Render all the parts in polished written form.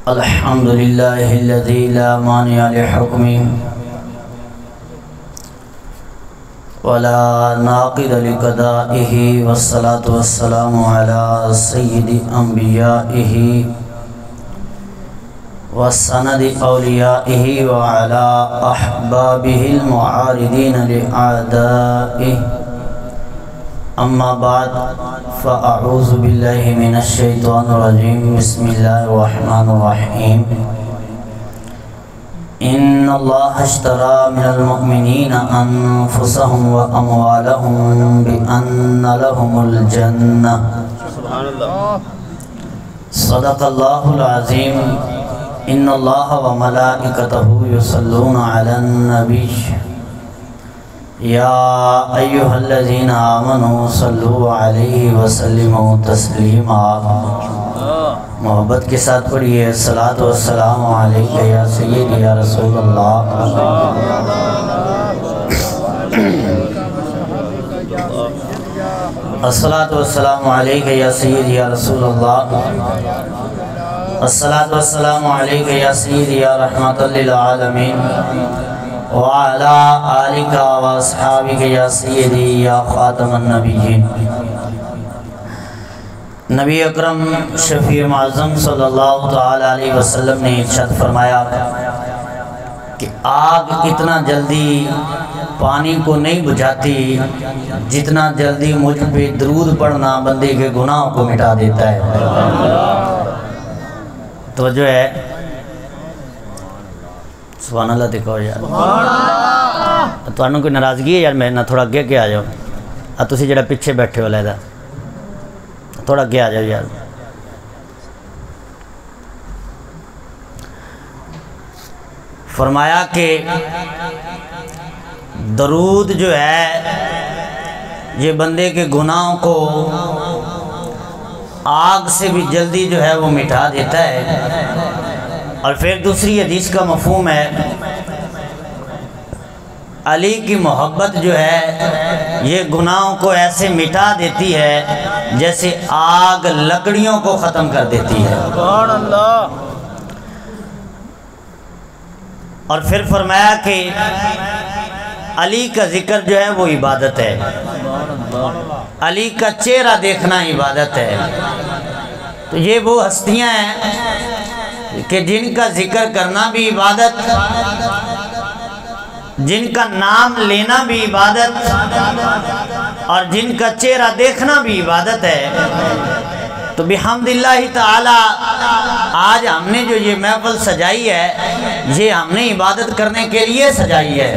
الحمد لله الذي لا مانع لحكمه ولا ناقض لقضائه والصلاة والسلام على سيد أنبيائه وسند أوليائه وعلى أحبابه المعارضين لأعدائه أما بعد فأعوذ بالله من الشيطان الرجيم بسم الله الرحمن الرحيم إن الله اشترى من المؤمنين أنفسهم وأموالهم بأن لهم الجنة صدق الله العظيم إن الله وملائكته يصلون على النبي يا أيها الذين آمنوا صلوا عليه وسلموا تسلیما. محبت کے ساتھ پڑھیے الصلاۃ والسلام علیک یا سیدی یا رسول اللہ. الصلاۃ والسلام علیک یا سیدی یا رسول اللہ. الصلاۃ والسلام علیک یا سیدی یا رحمت للعالمین وعلى آلك واصحابك یا سیدی یا خاتم النبیین. نبی اکرم شفیع معظم صلی اللہ تعالی علیہ وسلم نے ارشاد فرمایا کہ آگ اتنا جلدی پانی کو نہیں بجھاتی جتنا جلدی مجھ پہ درود پڑھنا بندے کے گناہوں کو مٹا دیتا ہے. توجہ ہے سبحان اللہ دیکھو یار. تو انہوں کوئی ناراضگی ہے یار میں نہ تھوڑا اگے کے آ جاؤ. تسی جڑا پیچھے بیٹھے ہو لیدہ تھوڑا اگے آ جاؤ یار. فرمایا کہ درود جو ہے یہ بندے کے گناہوں کو آگ سے بھی جلدی جو ہے وہ مٹا دیتا ہے. اور پھر دوسری حدیث کا مفہوم ہے علی کی محبت جو ہے یہ گناہوں کو ایسے مٹا دیتی ہے جیسے آگ لکڑیوں کو ختم کر دیتی ہے. اور پھر فرمایا کہ علی کا ذکر جو ہے وہ عبادت ہے. علی کا چہرہ دیکھنا عبادت ہے. تو یہ وہ ہستیاں ہیں کہ جن کا ذکر کرنا بھی عبادت، جن کا نام لینا بھی عبادت اور جن کا چہرہ دیکھنا بھی عبادت ہے. تو بحمد اللہ تعالی آج ہم نے جو یہ محفل سجائی ہے یہ ہم نے عبادت کرنے کے لیے سجائی ہے.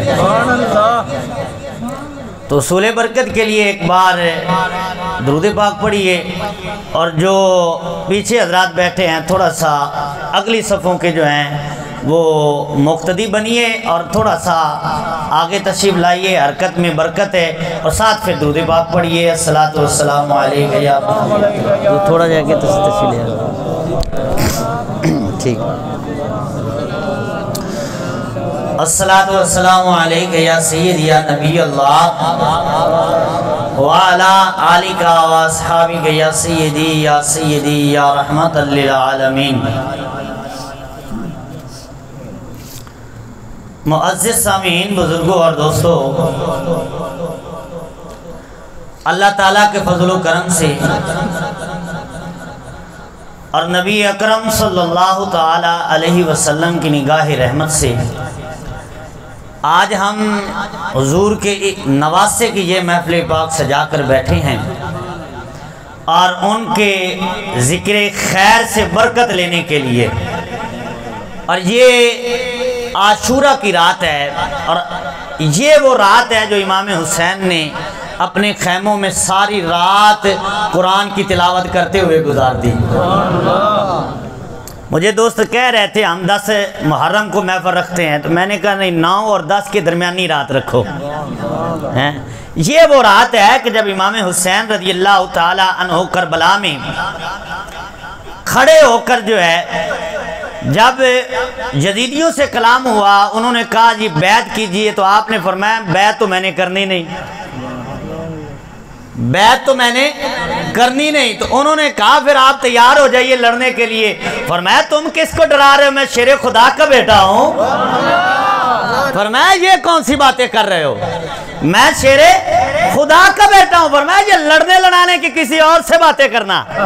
تو حصول برکت کے لیے ایک بار درود پاک پڑھیے. اور جو پیچھے حضرات بیٹھے ہیں تھوڑا سا اگلی صفوں کے جو ہیں وہ مقتدی بنیے اور تھوڑا سا آگے تشریف لائیے. حرکت میں برکت ہے. اور ساتھ پھر درود پاک پڑھیے الصلاۃ والسلام علیک یا تھوڑا جا کے تشریف لے ٹھیک. الصلاۃ والسلام علیک یا سید یا نبی اللہ وعلا آلک واصحابک یا سیدی یا رحمت للعالمین. معزز سامعین، بزرگوں اور دوستوں، اللہ تعالیٰ کے فضل و کرم سے اور نبی اکرم صلی اللہ تعالی علیہ وسلم کی نگاہ رحمت سے آج ہم حضور کے نواسے کی یہ محفل پاک سجا کر بیٹھے ہیں اور ان کے ذکر خیر سے برکت لینے کے لیے. اور یہ عاشورہ کی رات ہے اور یہ وہ رات ہے جو امام حسین نے اپنے خیموں میں ساری رات قرآن کی تلاوت کرتے ہوئے گزار دی. مجھے دوست کہہ رہے تھے ہم 10 محرم کو محفل رکھتے ہیں، تو میں نے کہا نہیں 9 اور 10 کے درمیانی رات رکھو. یہ وہ رات ہے کہ جب امام حسین رضی اللہ تعالی عنہ کربلا میں کھڑے ہو کر جو ہے جب یزیدیوں سے کلام ہوا انہوں نے کہا جی بیعت کیجئے، تو آپ نے فرمایا بیعت تو میں نے کرنی نہیں، بیعت تو میں نے کرنی نہیں۔ تو انہوں نے کہا پھر آپ تیار ہو جائیے لڑنے کے لیے۔ فرمایا تم کس کو ڈرا رہے ہو، میں شیر خدا کا بیٹا ہوں۔ فرمایا یہ کون سی باتیں کر رہے ہو، میں شیر خدا کا بیٹا ہوں۔ فرمایا یہ لڑنے لڑانے کی کسی اور سے باتیں کرنا ہے۔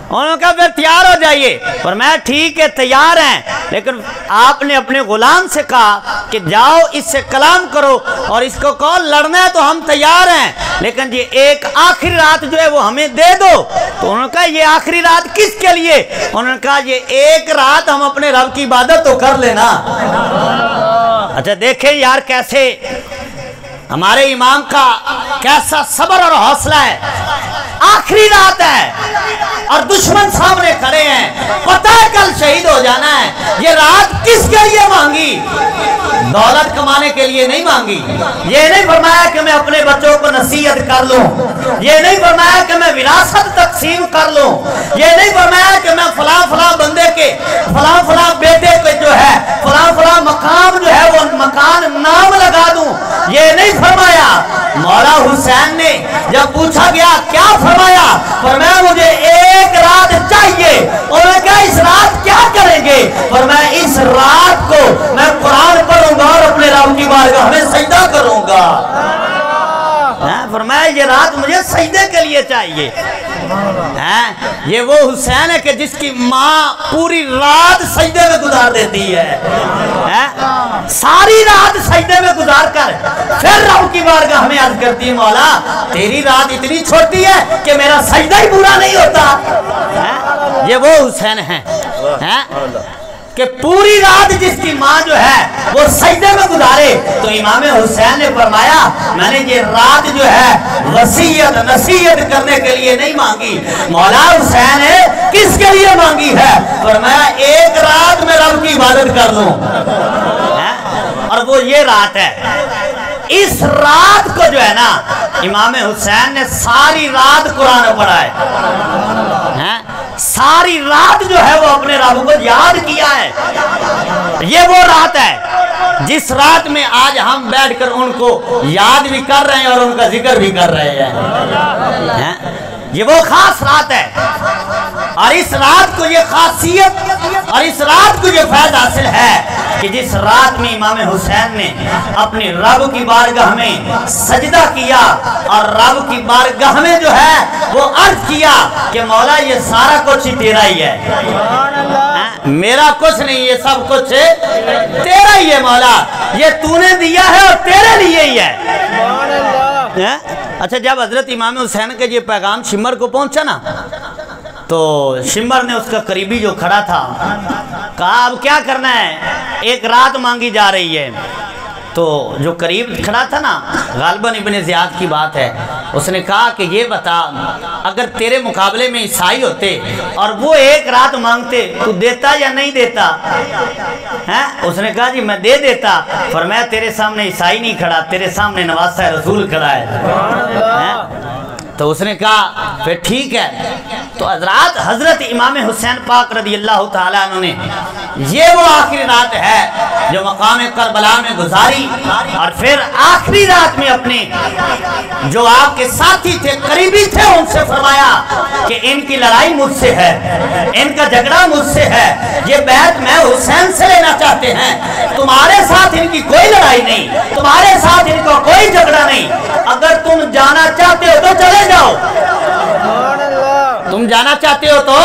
انہوں نے کہا پھر تیار ہو جائیے۔ فرمایا ٹھیک ہے تیار ہیں، لیکن آپ نے اپنے غلام سے کہا کہ جاؤ اس سے کلام کرو اور اس کو کہو لڑنا ہے تو ہم تیار ہیں، لیکن یہ ایک آخری رات جو ہے وہ ہمیں دے دو۔ تو انہوں نے کہا یہ آخری رات کس کے لیے؟ انہوں نے کہا یہ ایک رات ہم اپنے رب کی عبادت تو کر لینا۔ اچھا دیکھیں یار کیسے ہمارے امام کا کیسا صبر اور حوصلہ ہے۔ آخری رات ہے اور دشمن سامنے کھڑے ہیں، پتہ ہے کل شہید ہو جانا ہے۔ یہ رات کس کے لیے مانگی؟ دولت کمانے کے لیے نہیں مانگی۔ یہ نہیں فرمایا کہ میں اپنے بچوں کو نصیحت کر لوں، یہ نہیں فرمایا کہ میں وراثت تقسیم کر لوں، یہ نہیں فرمایا کہ میں فلاں فلاں بندے کے فلاں فلاں بیٹے کے جو ہے فلاں فلاں مقام جو ہے وہ مکان نام لگا دوں، یہ نہیں فرمایا۔ مولا حسین نے جب پوچھا گیا کیا فرمایا؟ فرمایا مجھے ایک رات چاہیے۔ انہوں نے کہا اس رات کیا کریں گے؟ فرمایا اس رات کو میں قرآن پڑھوں گا اور اپنے رب کی بارگاہ میں سجدہ کروں گا۔ فرمایا یہ رات مجھے سجدے کے لیے چاہیے۔ یہ وہ حسین ہے کہ جس کی ماں پوری رات سجدے میں گزار دیتی ہے، ساری رات سجدے میں گزار کر پھر رب کی بارگاہ میں عرض کرتی ہے مولا تیری رات اتنی چھوٹی ہے کہ میرا سجدہ ہی پورا نہیں ہوتا۔ یہ وہ حسین ہیں کہ پوری رات جس کی ماں جو ہے وہ سجدے میں گزارے۔ تو امام حسین نے فرمایا میں نے یہ رات جو ہے وصیت نصیحت کرنے کے لیے نہیں مانگی، مولا حسین نے کس کے لیے مانگی ہے؟ فرمایا ایک رات میں رب کی عبادت کر لوں، اور وہ یہ رات ہے۔ اس رات کو جو ہے نا امام حسین نے ساری رات قرآن پڑھا ہے، ساری رات جو ہے وہ اپنے رب کو یاد کیا ہے۔ یہ وہ رات ہے جس رات میں آج ہم بیٹھ کر ان کو یاد بھی کر رہے ہیں اور ان کا ذکر بھی کر رہے ہیں۔ یہ وہ خاص رات ہے، اور اس رات کو یہ خاصیت اور اس رات کو یہ فیض حاصل ہے کہ جس رات میں امام حسین نے اپنی رب کی بارگاہ میں سجدہ کیا اور رب کی بارگاہ میں جو ہے وہ عرض کیا کہ مولا یہ سارا کچھ ہی تیرا ہی ہے، میرا کچھ نہیں، یہ سب کچھ تیرا ہی ہے مولا، یہ تو نے دیا ہے اور تیرے لیے ہی ہے۔ اچھا جب حضرت امام حسین کا یہ پیغام شمر کو پہنچا نا تو شمر نے اس کا قریبی جو کھڑا تھا کہا اب کیا کرنا ہے، ایک رات مانگی جا رہی ہے۔ تو جو قریب کھڑا تھا نا غالباً ابن زیاد کی بات ہے، اس نے کہا کہ یہ بتا اگر تیرے مقابلے میں عیسائی ہوتے اور وہ ایک رات مانگتے تو دیتا یا نہیں دیتا؟ اس نے کہا جی میں دے دیتا۔ فرمایا تیرے سامنے عیسائی نہیں کھڑا، تیرے سامنے نواسہ رسول کھڑا ہے۔ تو اس نے کہا پھر ٹھیک ہے۔ تو حضرت امام حسین پاک رضی اللہ تعالیٰ عنہ نے یہ وہ آخری رات ہے جو مقام کربلا میں گزاری، اور پھر آخری رات میں اپنے جو آپ کے ساتھی تھے قریبی تھے ان سے فرمایا کہ ان کی لڑائی مجھ سے ہے، ان کا جھگڑا مجھ سے ہے، یہ بیعت میں حسین سے لینا چاہتے ہیں، تمہارے ساتھ ان کی کوئی لڑائی نہیں، تمہارے ساتھ ان کا کوئی جھگڑا نہیں، اگر تم جانا چاہتے ہو تو چلے جاؤ، تم جانا چاہتے ہو تو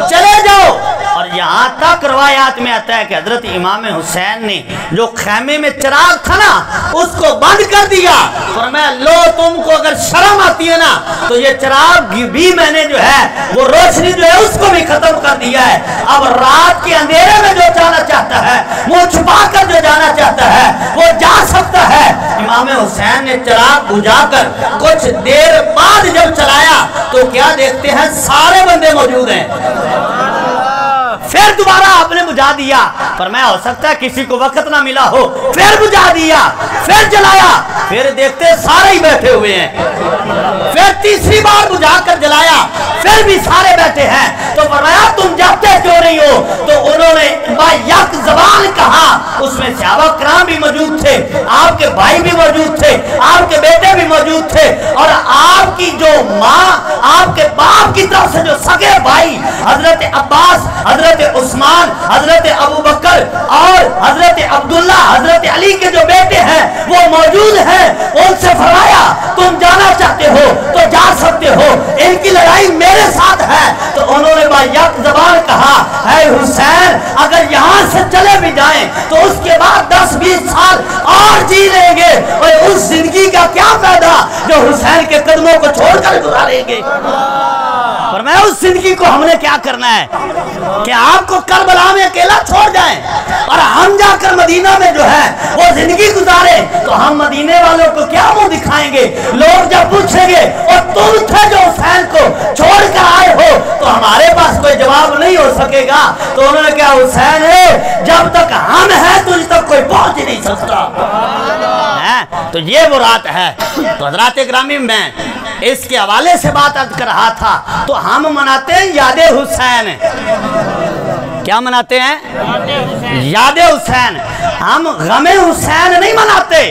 چلے جاؤ۔ اور یہاں تک روایات میں آتا ہے کہ حضرت امام حسین نے جو خیمے میں چراغ تھا نا اس کو بند کر دیا، فرمایا لو تم کو اگر شرم آتی ہے نا تو یہ چراغ بھی میں نے جو ہے وہ روشنی جو ہے اس کو بھی ختم کر دیا ہے، اب رات کے اندھیرے میں جو جانا چاہتا ہے وہ چھپا کر جو جانا چاہتا ہے وہ جا سکتا ہے۔ امام حسین نے چراغ بجھا کر کچھ دیر بعد جب چلایا تو کیا دیکھتے ہیں سارے بندے موجود ہیں، پھر دوبارہ آپ نے بجھا دیا، فرمایا ہو سکتا ہے کسی کو وقت نہ ملا ہو، پھر بجھا دیا، پھر جلایا، پھر دیکھتے سارے ہی بیٹھے ہوئے ہیں، پھر تیسری بار بجھا کر جلایا، پھر بھی سارے بیٹھے ہیں تو فرمایا تم جاتے کیوں نہیں ہو؟ تو انہوں نے یک زبان کہا، اس میں صحابہ کرام بھی موجود تھے، آپ کے بھائی بھی موجود تھے، آپ کے بیٹے بھی موجود تھے، اور آپ کی جو ماں، آپ کے باپ کی طرف سے جو سگے بھائی حضرت عباس، حضرت عثمان، حضرت ابو بکر اور حضرت عبداللہ، حضرت علی کے جو بیٹے ہیں وہ موجود ہیں، ان سے فرمایا تم جانا چاہتے ہو تو جا سکتے ہو، ان کی لڑائی میرے ساتھ ہے۔ تو انہوں نے یک زبان کہا، اے حسین اگر یہاں سے چلے بھی جائیں تو اس کے بعد 10-20 سال اور جی لیں گے، اور اس زندگی کا کیا فائدہ جو حسین کے قدموں کو چھوڑ کر گزاریں گے؟ اور میں اس زندگی کو ہم نے کیا کرنا ہے کہ آپ کو کربلا میں اکیلا چھوڑ جائیں اور ہم جا کر مدینہ میں جو ہے وہ زندگی گزاریں، تو ہم مدینے والوں کو کیا منہ دکھائیں گے؟ لوگ جب پوچھیں گے اور تم تھے جو حسین کو چھوڑ کر آئے ہو، تو ہمارے پاس کوئی جواب نہیں ہو سکے گا۔ تو انہوں نے کہا حسین ہے جب تک ہم ہیں تجھ تک کوئی پہنچ ہی نہیں سکتا۔ تو یہ وہ رات ہے۔ تو حضرات گرامی میں اس کے حوالے سے بات عرض کر رہا تھا، تو ہم مناتے ہیں یاد حسین۔ کیا مناتے ہیں؟ یاد حسین۔ ہم غم حسین نہیں مناتے،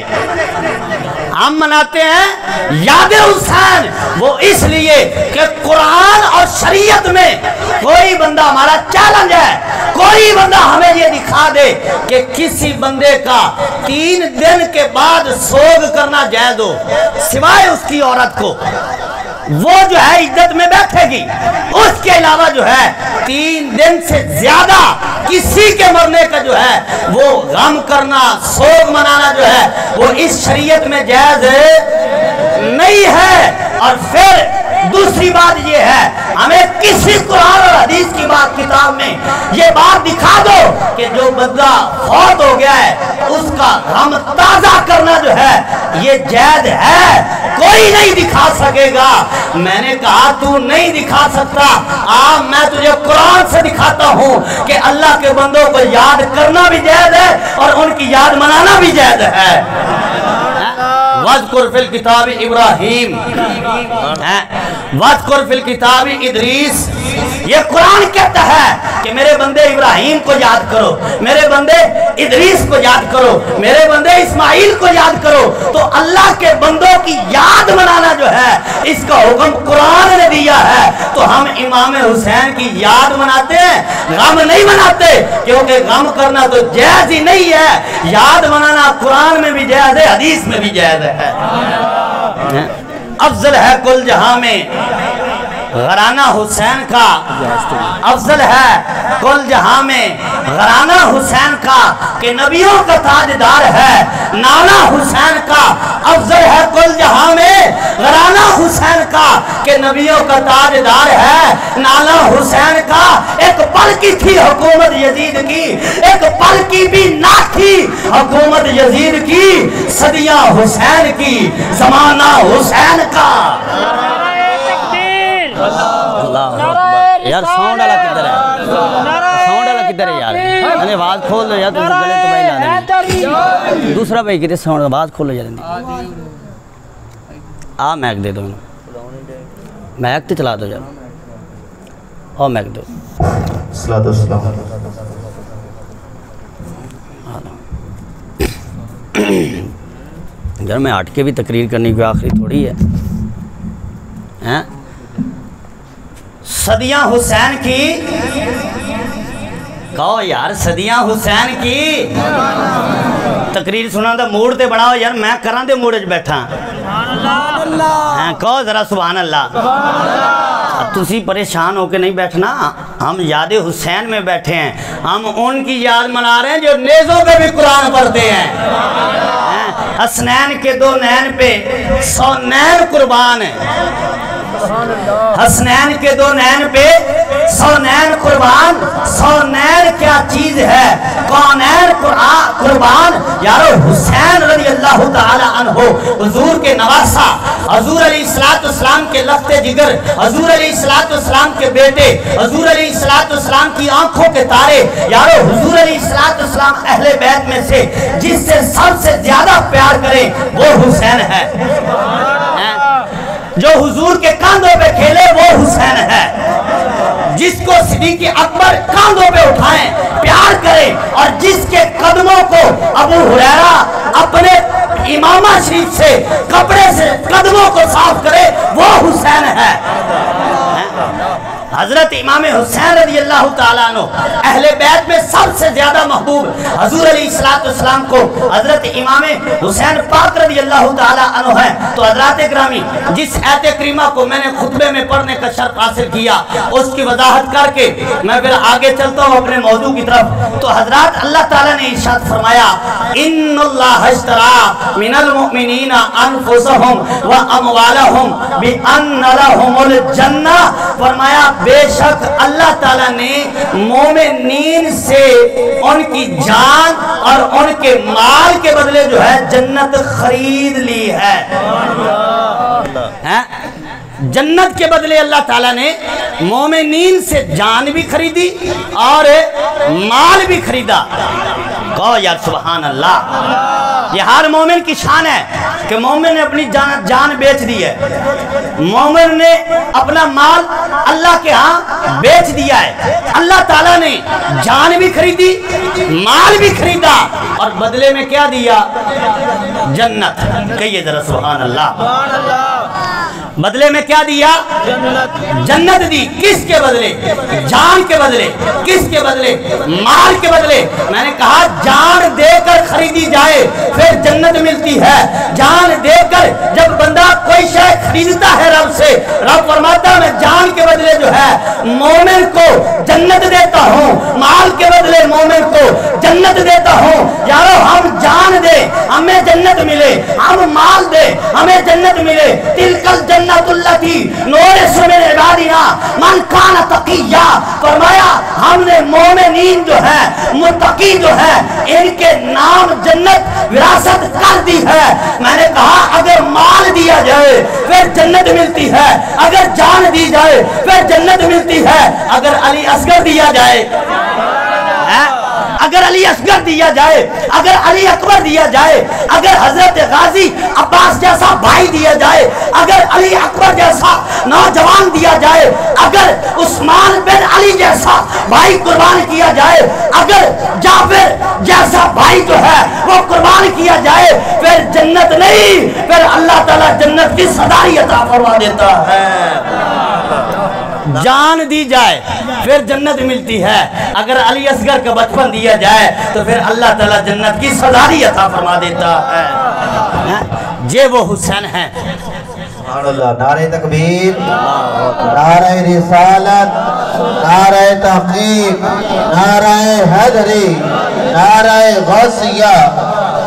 ہم مناتے ہیں یاد حسین۔ وہ اس لیے کہ قرآن اور شریعت میں کوئی بندہ، ہمارا چیلنج ہے، کوئی بندہ ہمیں یہ دکھا دے کہ کسی بندے کا 3 دن کے بعد سوگ کرنا جائز ہو سوائے اس کی عورت کو، وہ جو ہے عدت میں بیٹھے گی، اس کے علاوہ جو ہے 3 دن سے زیادہ کسی کے مرنے کا جو ہے وہ غم کرنا، سوگ منانا جو ہے وہ اس شریعت میں جائز نہیں ہے۔ اور پھر دوسری بات یہ ہے، ہمیں کسی قرآن اور حدیث کی بات کتاب میں یہ بات دکھا دو کہ جو بندہ فوت ہو گیا ہے اس کا غم تازہ کرنا جو ہے یہ جائز ہے، کوئی نہیں دکھا سکے گا۔ میں نے کہا تو نہیں دکھا سکتا، میں تجھے قرآن سے دکھاتا ہوں کہ اللہ کے بندوں کو یاد کرنا بھی جائز ہے اور ان کی یاد منانا بھی جائز ہے۔ وَاذْكُرْ فِي الْكِتَابِ ابراہیم، وَاذْكُرْ فِي الْكِتَابِ ادریس۔ یہ قرآن کہتا ہے کہ میرے بندے ابراہیم کو یاد کرو، میرے بندے ادریس کو یاد کرو، میرے بندے اسماعیل کو یاد کرو۔ تو اللہ کے بندوں کی یاد منانا جو ہے اس کا حکم قرآن نے دیا ہے، تو ہم امام حسین کی یاد مناتے ہیں، غم نہیں مناتے، کیونکہ غم کرنا تو جائز ہی نہیں ہے۔ یاد منانا قرآن میں بھی جائز ہے، حدیث میں بھی جائز ہے۔ افضل ہے کل جہاں میں غرانہ حسین کا، افضل ہے کل جہاں میں غرانہ حسین کا، کہ نبیوں کا تاجدار ہے نانا حسین کا۔ افضل ہے کل جہاں میں غرانہ حسین کا، کہ نبیوں کا تاجدار ہے نانا حسین کا۔ ایک پل کی تھی حکومت یزید کی، ایک پل کی بھی نہ تھی حکومت یزید کی، صدیاں حسین کی، زمانہ حسین کا۔ اللہ اکبر۔ یار ساؤنڈ والا کدھر ہے؟ ساؤنڈ والا کدھر ہے یار؟ میں نے آواز کھول دو یار، تم گلے تو بھائی لا دیں۔ دوسرا بھائی کدھر ساؤنڈ آواز کھولو یار۔ میک دے دو، میک تو چلا دو یار، میک دو۔ صلاۃ والسلام۔ یار میں ہٹ کے بھی تقریر کرنے کی آخری تھوڑی ہے۔ صدیاں حسین کی، کہو یار صدیاں حسین کی تقریر سنا دا موڈ تے بناؤ یار، میں کران دے موڈ وچ بیٹھا کہو ذرا سبحان اللہ۔ تسی پریشان ہو کے نہیں بیٹھنا، ہم یاد حسین میں بیٹھے ہیں، ہم ان کی یاد منا رہے ہیں جو نیزوں پہ بھی قرآن پڑھتے ہیں۔ حسنین کے 2 نین پہ 100 نین قربان ہیں، حسنین کے 2 نین پہ 100 نین قربان۔ 100 نین کیا چیز ہے، کونین قربان۔ یارو حسین رضی اللہ تعالی عنہ حضور کے نواسا، حضور علیہ السلام کے لفت جگر، حضور علیہ السلام کے بیٹے، حضور علیہ السلام کی آنکھوں کے تارے۔ یارو حضور علیہ السلام اہل بیت میں سے جس سے سب سے زیادہ پیار کریں وہ حسین ہے، جو حضور کے کاندھوں پہ کھیلے وہ حسین ہے، جس کو صدیق اکبر کاندھوں پہ اٹھائیں پیار کرے، اور جس کے قدموں کو ابو ہریرہ اپنے امامہ شریف سے کپڑے سے قدموں کو صاف کرے وہ حسین ہے۔ حضرت امام حسین رضی اللہ تعالیٰ عنہ اہل بیت میں سب سے زیادہ محبوب حضور علیہ السلام کو حضرت امام حسین پاک رضی اللہ تعالیٰ عنہ ہے۔ تو حضرات اکرامی، جس آیت کریمہ کو میں نے خطبے میں پڑھنے کا شرف حاصل کیا اس کی وضاحت کر کے میں پھر آگے چلتا ہوں اپنے موضوع کی طرف۔ تو حضرات اللہ تعالیٰ نے ارشاد فرمایا ان اللہ اشترى من المؤمنین انفسهم واموالهم بان لهم الجنہ، فرمایا بے شک اللہ تعالیٰ نے مومنین سے ان کی جان اور ان کے مال کے بدلے جو ہے جنت خرید لی ہے۔ جنت کے بدلے اللہ تعالیٰ نے مومنین سے جان بھی خریدی اور مال بھی خریدا۔ کہو یار سبحان اللہ۔ یہ ہر مومن کی شان ہے کہ مومن نے اپنی جان بیچ دی ہے، مومن نے اپنا مال اللہ کے ہاں بیچ دیا ہے۔ اللہ تعالیٰ نے جان بھی خریدی، مال بھی خریدا، اور بدلے میں کیا دیا؟ جنت۔ کہیے ذرا سبحان اللہ۔ بدلے میں کیا دیا؟ جنت دی۔ کس کے بدلے؟ جان کے بدلے۔ کس کے بدلے؟ مال کے بدلے۔ میں نے کہا جان دے کر خریدی جائے پھر جنت ملتی ہے۔ جان دے کر جب بندہ کوئی شے خریدتا ہے رب سے، رب فرماتا ہے میں جان کے بدلے جو ہے مومن کو جنت دیتا ہوں، مال کے بدلے مومن کو جنت دیتا ہوں۔ یارو ہم جان دے ہمیں جنت ملے، ہم مال دے ہمیں جنت ملے۔ تلکل جنت التی نورث من عبادنا من کان تقیا، فرمایا ہم نے مومنین جو ہے متقی جو ہے ان کے نام جنت وراثت کر دی ہے۔ میں نے کہا اگر مال دیا جائے پھر جنت ملتی ہے، اگر جان دی جائے پھر جنت ملتی ہے، اگر علی اصغر دیا جائے، اگر علی اصغر دیا جائے، اگر علی اکبر دیا جائے، اگر حضرت غازی عباس جیسا بھائی دیا جائے، اگر علی اکبر جیسا نوجوان دیا جائے، اگر عثمان بن علی جیسا بھائی قربان کیا جائے، اگر جعفر جیسا بھائی جو ہے وہ قربان کیا جائے، پھر جنت نہیں، پھر اللہ تعالیٰ جنت کی صداری عطا فرما دیتا ہے۔ جان دی جائے پھر جنت ملتی ہے، اگر علی اصغر کا بچپن دیا جائے تو پھر اللہ تعالیٰ جنت کی سزاری عطا فرما دیتا ہے۔ یہ وہ حسین ہیں۔ سبحان اللہ۔ نعرہ تکبیر، نعرہ رسالت، نعرہ تحقیق، نعرہ حیدری، نعرہ غوثیہ،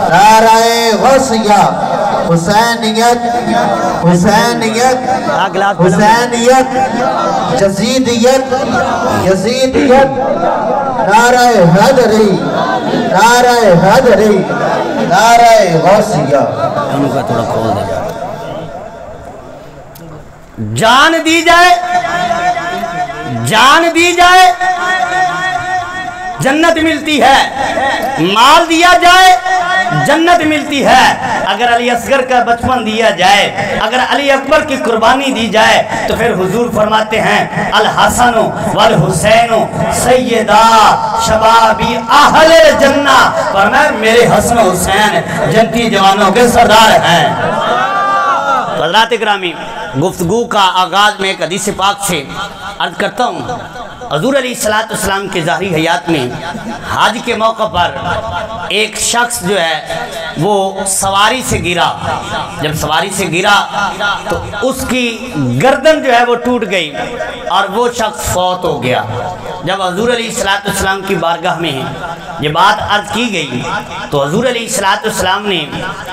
نعرہ غوثیہ، حسینیت، حسینیت، حسینیت، جزیدیت، یزیدیت، نعرہ حیدری، نعرہ حیدری، نعرہ غوثیہ۔ جان دی جائے، جان دی جائے جنت ملتی ہے، مال دیا جائے جنت ملتی ہے، اگر علی اصغر کا بچپن دیا جائے، اگر علی اکبر کی قربانی دی جائے تو پھر حضور فرماتے ہیں الحسن والحسین سیدہ شبابی اہل الجنہ، فرمایا میرے حسن و حسین جنتی جوانوں کے سردار ہیں۔ حضرات اکرامی، گفتگو کا آغاز میں ایک حدیث پاک سے عرض کرتا ہوں۔ حضور علیہ السلام کے ظاہری حیات میں حج کے موقع پر ایک شخص جو ہے وہ سواری سے گرا، جب سواری سے گرا تو اس کی گردن جو ہے وہ ٹوٹ گئی اور وہ شخص فوت ہو گیا۔ جب حضور علیہ السلام کی بارگاہ میں یہ بات عرض کی گئی تو حضور علیہ السلام نے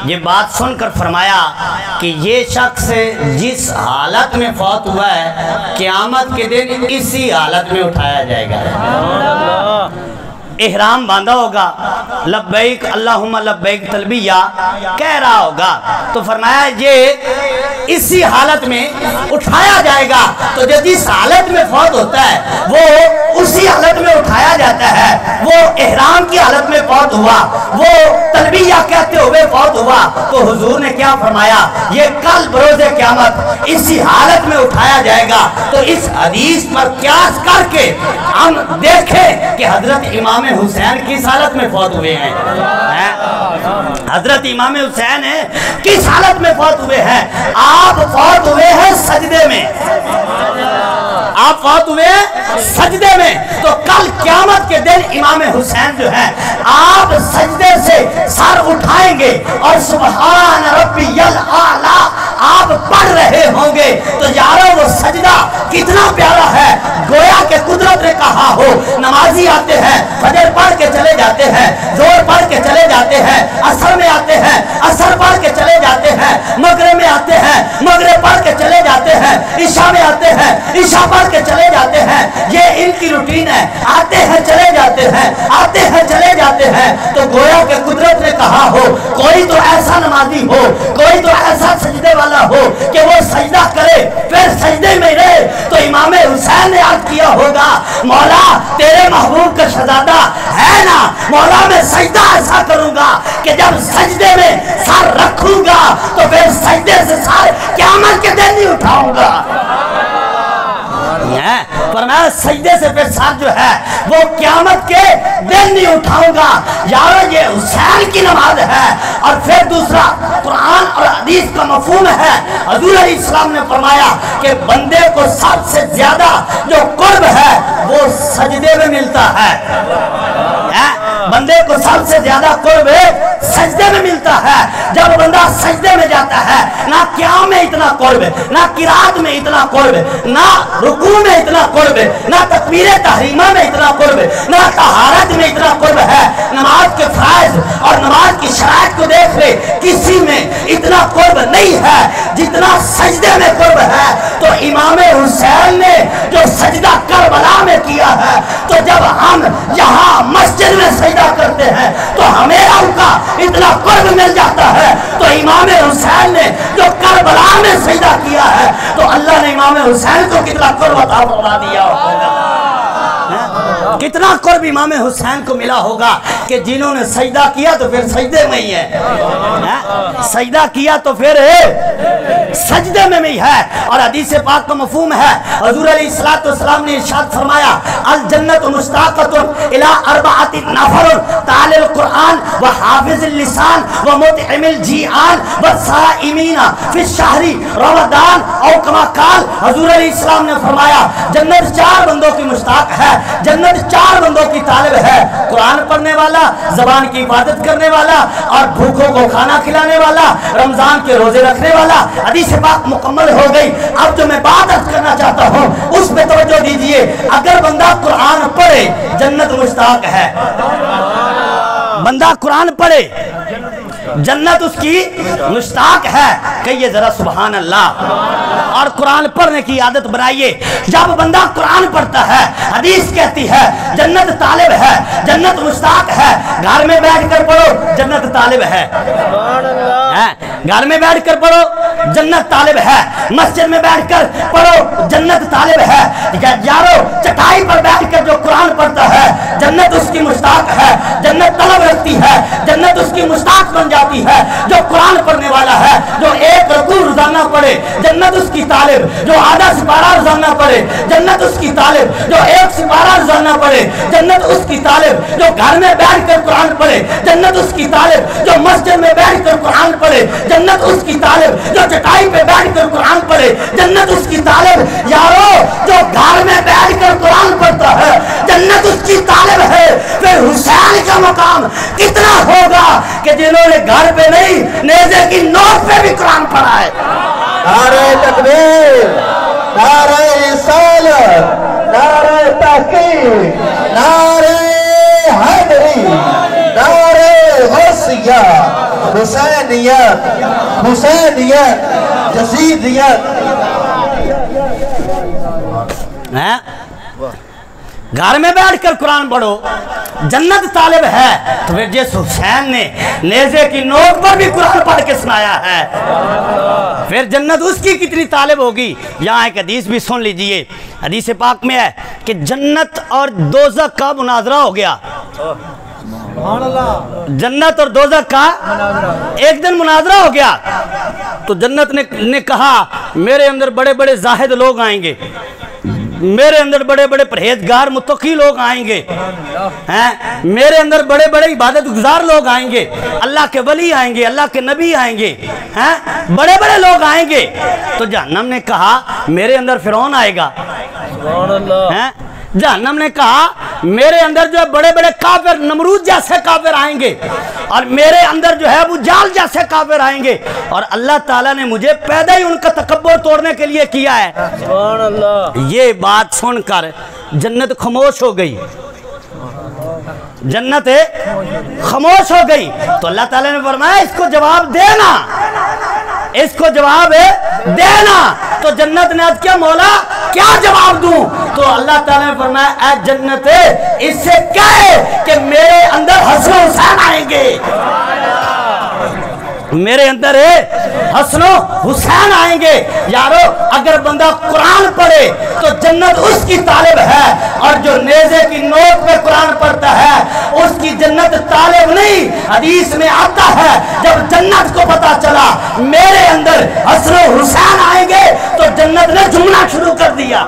یہ بات سن کر فرمایا کہ یہ شخص جس حالت میں فوت ہوا ہے قیامت کے دن اسی حالت میں اٹھایا جائے گا، احرام باندھا ہوگا، لبیک اللہم لبیک تلبیہ کہہ رہا ہوگا، تو فرمایا یہ اسی حالت میں اٹھایا جائے گا۔ تو جو جس حالت میں فوت ہوتا ہے وہ اسی حالت میں اٹھایا جاتا ہے۔ وہ احرام کی حالت میں فوت ہوا، وہ تلبیہ کہتے ہوئے فوت ہوا، تو حضور نے کیا فرمایا؟ یہ کل بروز قیامت اسی حالت میں اٹھایا جائے گا۔ تو اس حدیث پر قیاس کر کے ہم دیکھیں کہ حضرت امام حسین کس حالت میں فوت ہوئے ہیں۔ حضرت امام حسین کس حالت میں فوت ہوئے ہیں؟ آپ فوت ہوئے ہیں سجدے میں، آپ فوت ہوئے سجدے میں۔ تو کل قیامت کے دن امام حسین جو ہے آپ سجدے سے سر اٹھائیں گے اور سبحان ربی الاعلی آپ پڑھ رہے ہوں گے۔ تو یارو وہ سجدہ کتنا پیارا ہے، گویا کہ قدرت نے کہا ہو نمازی آتے ہیں فجر پڑھ کے چلے جاتے ہیں، زور پڑھ کے چلے جاتے ہیں، عصر میں آتے ہیں عصر پڑھ کے چلے جاتے ہیں، مغرب میں آتے ہیں مغرب پڑھ کے چلے جاتے ہیں، عشاء میں آتے ہیں عشاء پڑھ کے چلے جاتے ہیں۔ یہ ان کی روٹین ہے، آتے ہیں چلے جاتے ہیں، آتے ہیں چلے جاتے ہیں۔ تو گویا کہ قدرت نے کہا ہو کوئی تو ایسا نمازی ہو، کوئی تو ایسا سجدے والا ہو کہ وہ سجدہ کرے پھر سجدے میں رہے۔ تو امام حسین نے عرض کیا ہوگا مولا تیرے محبوب کا شہزادہ ہے نا، مولا میں سجدہ ایسا کروں گا کہ جب سجدے میں سر رکھوں گا تو پھر سجدے سے سر قیامت کے دن نہیں اٹھاؤں گا۔ فرمایا سجدے سے پھر سر جو ہے وہ قیامت کے دن نہیں اٹھاؤں گا۔ یارو یہ حسین کی نماز ہے۔ اور پھر دوسرا قرآن اور حدیث کا مفہوم ہے، حضور علیہ السلام نے فرمایا کہ بندے کو سب سے زیادہ جو قرب ہے وہ سجدے میں ملتا ہے۔ بندے کو سب سے زیادہ قرب سجدے میں ملتا ہے۔ جب بندہ سجدے میں جاتا ہے نہ قیام میں اتنا قرب، نہ قرات میں اتنا قرب، نہ رکوع میں اتنا قرب، نہ تکبیر تحریمہ میں اتنا قرب، نہ طہارت میں اتنا قرب ہے۔ نماز کے فرائض اور نماز کی شرائط کو دیکھ لے کسی میں اتنا قرب نہیں ہے جتنا سجدے میں قرب ہے۔ تو امام حسین نے جو سجدہ کربلا میں کیا ہے، تو جب ہم یہاں مسجد میں سجدہ کرتے ہیں تو ہمیں ان کا اتنا قرب مل جاتا ہے۔ تو امام حسین نے جو کربلا میں سجدہ کیا ہے تو اللہ نے امام حسین کو کتنا قرب عطا فرما دیا ہوگا، کتنا قرب امام حسین کو ملا ہوگا کہ جنہوں نے سجدہ کیا تو پھر سجدے میں ہی ہے، سجدہ کیا تو پھر سجدے میں ہی ہے۔ اور حدیث پاک کا مفہوم ہے، حضور علیہ السلام نے ارشاد فرمایا الجنت مشتاقۃ الی اربعۃ نفر تعالی القرآن وحافظ اللسان ومطعم الجیعان والصائمین فی الشہر رمضان او کما قال۔ حضور علیہ السلام نے فرمایا جنت چار بندوں کی مشتاق ہے، جنت چار بندوں کی طالب ہے، قرآن پڑھنے والا، زبان کی عبادت کرنے والا اور بھوکوں کو کھانا کھلانے والا، رمضان کے روزے رکھنے والا۔ حدیث پاک مکمل ہو گئی۔ اب جو میں بات عرض کرنا چاہتا ہوں اس پہ توجہ دیجئے، اگر بندہ قرآن پڑھے جنت مشتاق ہے، بندہ قرآن پڑھے جنت اس کی مشتاق ہے۔ کہیے ذرا سبحان اللہ، اور قرآن پڑھنے کی عادت بنائیے۔ جب بندہ قرآن پڑھتا ہے حدیث کہتی ہے جنت طالب ہے، جنت مشتاق ہے۔ گھر میں بیٹھ کر پڑھو جنت طالب ہے، گھر میں بیٹھ کر پڑھو جنت طالب ہے، مسجد میں بیٹھ کر پڑھو جنت طالب ہے۔ یارو چٹائی پر بیٹھ کر جو قرآن پڑھتا ہے جنت اس کی مشتاق ہے، جنت طلب رکھتی ہے، جنت اس کی مشتاق بن جاتی ہے۔ جو قرآن پڑھنے والا ہے جو ایک رکوع روزانہ پڑھے جنت اس کی طالب، جو آدھا سپارہ روزانہ پڑھے جنت اس کی طالب، جو ایک سپارہ روزانہ پڑھے جنت اس کی طالب، جو گھر میں بیٹھ کر قرآن پڑھے جنت اس کی طالب، جو مسجد میں بیٹھ کر قرآن پڑھے جنت اس کی طالب، جو چٹائی پہ بیٹھ کر قرآن پڑھے جنت اس کی طالب۔ یارو جو گھر میں بیٹھ کر قرآن پڑھتا ہے جنت اس کی طالب ہے۔ پھر حسین کا مقام کتنا ہوگا کہ جنہوں نے گھر پہ نہیں نیزے کی نوک پہ بھی قرآن پڑھا ہے۔ نعرہ تکبیر، نعرہ رسالت، نعرہ تحقیق، نعرہ حیدری، نعرہ غوثیہ، حسینیت، حسینیت، جزیدیت۔ گھر میں بیٹھ کر قرآن پڑھو، جنت طالب ہے تو پھر جس حسین نے نیزے کی نوک پر بھی قرآن پڑھ کے سنایا ہے پھر جنت اس کی کتنی طالب ہوگی۔ یہاں ایک حدیث بھی سن لیجئے، حدیث پاک میں ہے کہ جنت اور دوزخ کا مناظرہ ہو گیا، جنت اور دوزخ کا ایک دن مناظرہ ہو گیا۔ تو جنت نے کہا میرے اندر بڑے بڑے زاہد لوگ آئیں گے، میرے اندر بڑے بڑے پرہیزگار متقی لوگ آئیں گے، میرے اندر بڑے بڑے عبادت گزار لوگ آئیں گے، اللہ کے ولی آئیں گے، اللہ کے نبی آئیں گے، بڑے بڑے لوگ آئیں گے۔ تو جہنم نے کہا میرے اندر فرعون آئے گا، جہنم نے کہا میرے اندر جو ہے بڑے بڑے کافر نمرود جیسے کافر آئیں گے، اور میرے اندر جو ہے ابو جہل جیسے کافر آئیں گے، اور اللہ تعالیٰ نے مجھے پیدا ہی ان کا تکبر توڑنے کے لیے کیا ہے۔ سبحان اللہ۔ یہ بات سن کر جنت خاموش ہو گئی، جنت خاموش ہو گئی۔ تو اللہ تعالیٰ نے فرمایا اس کو جواب دینا، اس کو جواب دینا۔ تو جنت نے عرض کیا مولا کیا جواب دوں؟ تو اللہ تعالیٰ نے فرمایا اے جنت اس سے کہے کہ میرے اندر حسن و حسین آئیں گے، میرے اندر حسن و حسین آئیں گے۔ یارو اگر بندہ قرآن پڑھے تو جنت اس کی طالب ہے، اور جو نیزے کی نوک پہ قرآن پڑھتا ہے اس کی جنت طالب نہیں۔ حدیث میں آتا ہے جب جنت کو پتا چلا میرے اندر حسن و حسین آئیں گے تو جنت نے جھومنا شروع کر دیا،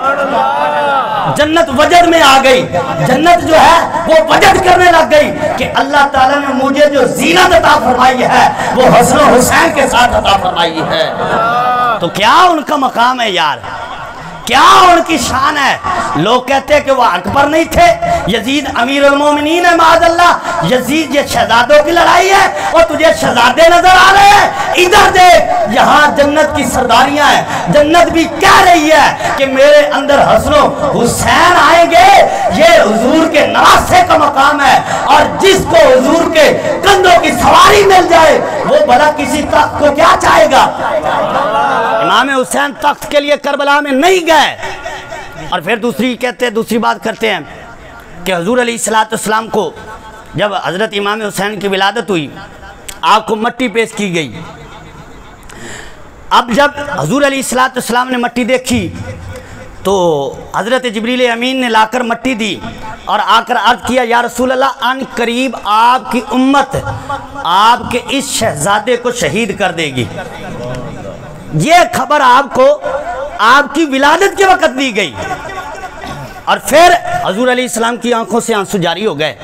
جنت وجد میں آ گئی، جنت جو ہے وہ وجد کرنے لگ گئی کہ اللہ تعالیٰ نے مجھے جو زینت عطا فرمائی ہے وہ حسن و حسین کے ساتھ عطا فرمائی ہے۔ تو کیا ان کا مقام ہے یار، کیا ان کی شان ہے؟ لوگ کہتے ہیں کہ وہ حق پر نہیں تھے، یزید امیر المومنین ہے معاذ اللہ، یزید یہ شہزادوں کی لڑائی ہے اور تجھے شہزادے نظر آ رہے ہیں؟ ادھر دیکھ یہاں جنت کی سرداریاں ہیں، جنت بھی کہہ رہی ہے کہ میرے اندر حسن و حسین آئیں گے۔ یہ حضور کے نواسے کا مقام ہے، اور جس کو حضور کے کندھوں کی سواری مل جائے وہ بڑا کسی تخت کو کیا چاہے گا؟ امام حسین تخت کے لیے کربلا میں نہیں گئے۔ اور پھر دوسری بات کرتے ہیں کہ حضور علیہ السلام کو جب حضرت امام حسین کی ولادت ہوئی آپ کو مٹی پیش کی گئی۔ اب جب حضور علیہ السلام نے مٹی دیکھی تو حضرت جبریل امین نے لا کر مٹی دی اور آ کر عرض کیا یا رسول اللہ ان قریب آپ کی امت آپ کے اس شہزادے کو شہید کر دے گی۔ یہ خبر آپ کو آپ کی ولادت کے وقت دی گئی۔ اور پھر حضور علیہ السلام کی آنکھوں سے آنسو جاری ہو گئے۔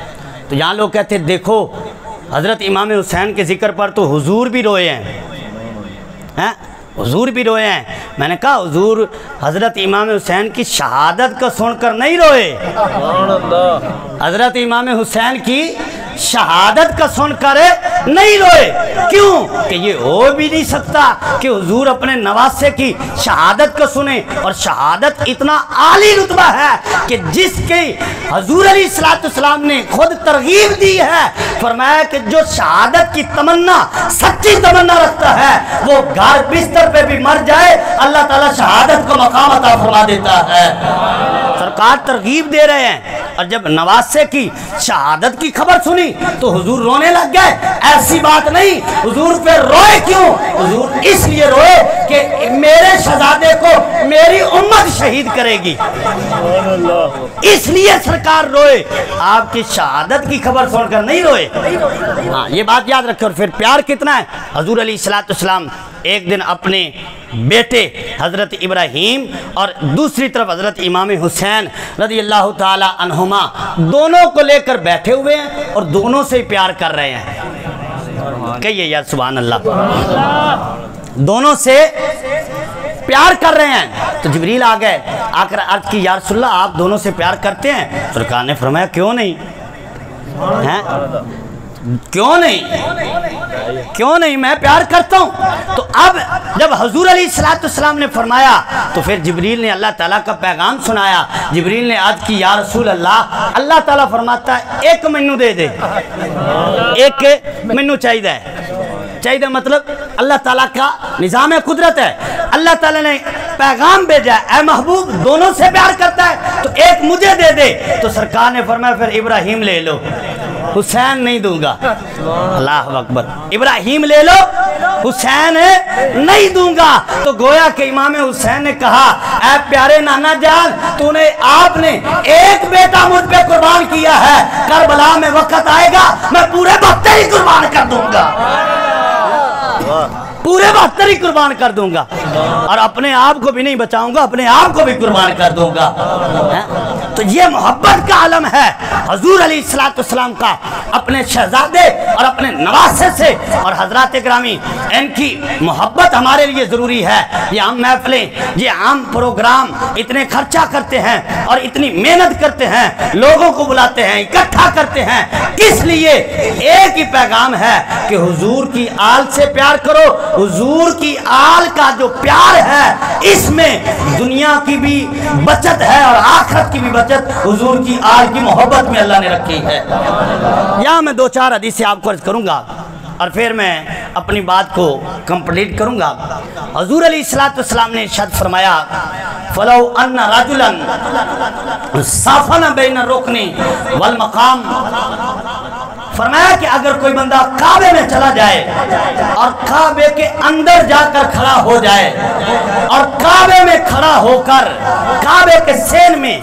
تو یہاں لوگ کہتے ہیں دیکھو حضرت امام حسین کے ذکر پر تو حضور بھی روئے ہیں، حضور بھی روئے ہیں۔ میں نے کہا حضور حضرت امام حسین کی شہادت کو سن کر نہیں روئے، حضرت امام حسین کی شہادت کا سن کر نہیں روئے۔ کیوں کہ یہ ہو بھی نہیں سکتا کہ حضور اپنے نواسے کی شہادت کو سنیں، اور شہادت اتنا عالی رتبہ ہے کہ جس کے حضور علیہ السلام نے خود ترغیب دی ہے، فرمایا کہ جو شہادت کی تمنا سچی تمنا رکھتا ہے وہ گھر بستر پہ بھی مر جائے اللہ تعالیٰ شہادت کو مقام عطا فرما دیتا ہے۔ سرکار ترغیب دے رہے ہیں، اور جب نواسے کی شہادت کی خبر سنی تو حضور رونے لگ گئے۔ ایسی بات نہیں، حضور پھر روئے کیوں؟ حضور اس لیے روئے کہ میرے شہزادے کو میری امت شہید کرے گی، اس لیے سرکار روئے، آپ کی شہادت کی خبر سن کر نہیں روئے۔ ہاں یہ بات یاد رکھیں۔ اور پھر پیار کتنا ہے؟ حضور علیہ السلام ایک دن اپنے بیٹے حضرت ابراہیم اور دوسری طرف حضرت امام حسین رضی اللہ تعالی عنہما دونوں کو لے کر بیٹھے ہوئے ہیں اور دونوں سے پیار کر رہے ہیں۔ کہیے یا سبحان اللہ، دونوں سے پیار کر رہے ہیں۔ تو جبریل آ گئے، آ کر عرض کی یا رسول اللہ آپ دونوں سے پیار کرتے ہیں؟ سرکار نے فرمایا کیوں نہیں، کیوں نہیں، میں پیار کرتا ہوں۔ تو اب جب حضور علیہ السلام نے فرمایا تو پھر جبریل نے اللہ تعالیٰ کا پیغام سنایا۔ جبریل نے عرض کی یا رسول اللہ، اللہ تعالیٰ فرماتا ہے ایک مینو دے دے، ایک مینو چاہیے مطلب اللہ تعالیٰ کا نظام قدرت ہے۔ اللہ تعالیٰ نے پیغام بھیجا ہے، اے محبوب دونوں سے پیار کرتا ہے تو ایک مجھے دے دے، تو سرکار نے فرمایا پھر ابراہیم لے لو، حسین نہیں دوں گا۔ اللہ اکبر، ابراہیم لے لو، حسین نہیں دوں گا۔ تو گویا کہ امام حسین نے کہا اے پیارے نانا جان، آپ نے ایک بیٹا مجھ پہ قربان کیا ہے، کربلا میں وقت آئے گا میں پورے 72 ہی قربان کر دوں گا، پورے 72 ہی قربان کر دوں گا، اور اپنے آپ کو بھی نہیں بچاؤں گا، اپنے آپ کو بھی قربان کر دوں گا۔ تو یہ محبت کا عالم ہے حضور علیہ السلام کا اپنے شہزادے اور اپنے نواسے سے۔ اور حضرات گرامی، ان کی محبت ہمارے لیے ضروری ہے۔ یہ عام محفلیں، یہ عام پروگرام اتنے خرچہ کرتے ہیں اور اتنی محنت کرتے ہیں، لوگوں کو بلاتے ہیں، اکٹھا کرتے ہیں، کس لیے؟ ایک ہی پیغام ہے کہ حضور کی آل سے پیار کرو۔ حضور کی آل کا جو پیار ہے اس میں دنیا کی بھی بچت ہے اور آخرت کی بھی بچت حضور کی آل کی محبت میں اللہ نے رکھی ہے۔ یہاں میں 2-4 حدیثیں آپ کو عرض کروں گا اور پھر میں اپنی بات کو کمپلیٹ کروں گا۔ حضور علیہ السلام نے ارشاد فرمایا فَلَوْ أَنَّ رَجُلًا صَافَنَ بَيْنَ الرُّكْنِ وَالْمَقَامِ، فرمایا کہ اگر کوئی بندہ کعبے میں چلا جائے اور کعبے کے اندر جا کر کھڑا ہو جائے اور کعبے میں کھڑا ہو کر کعبے کے سین میں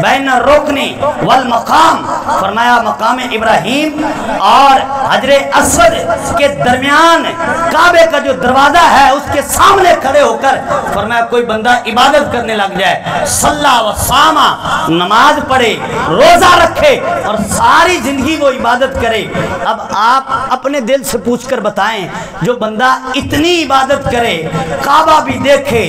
بین الرکن والمقام، فرمایا مقام ابراہیم اور حجر اسود کے درمیان کعبے کا جو دروازہ ہے اس کے سامنے کھڑے ہو کر فرمایا کوئی بندہ عبادت کرنے لگ جائے، صلی و صام، نماز پڑھے، روزہ رکھے اور ساری زندگی وہ عبادت کرے۔ اب آپ اپنے دل سے پوچھ کر بتائیں، جو بندہ اتنی عبادت کرے، کعبہ بھی دیکھے،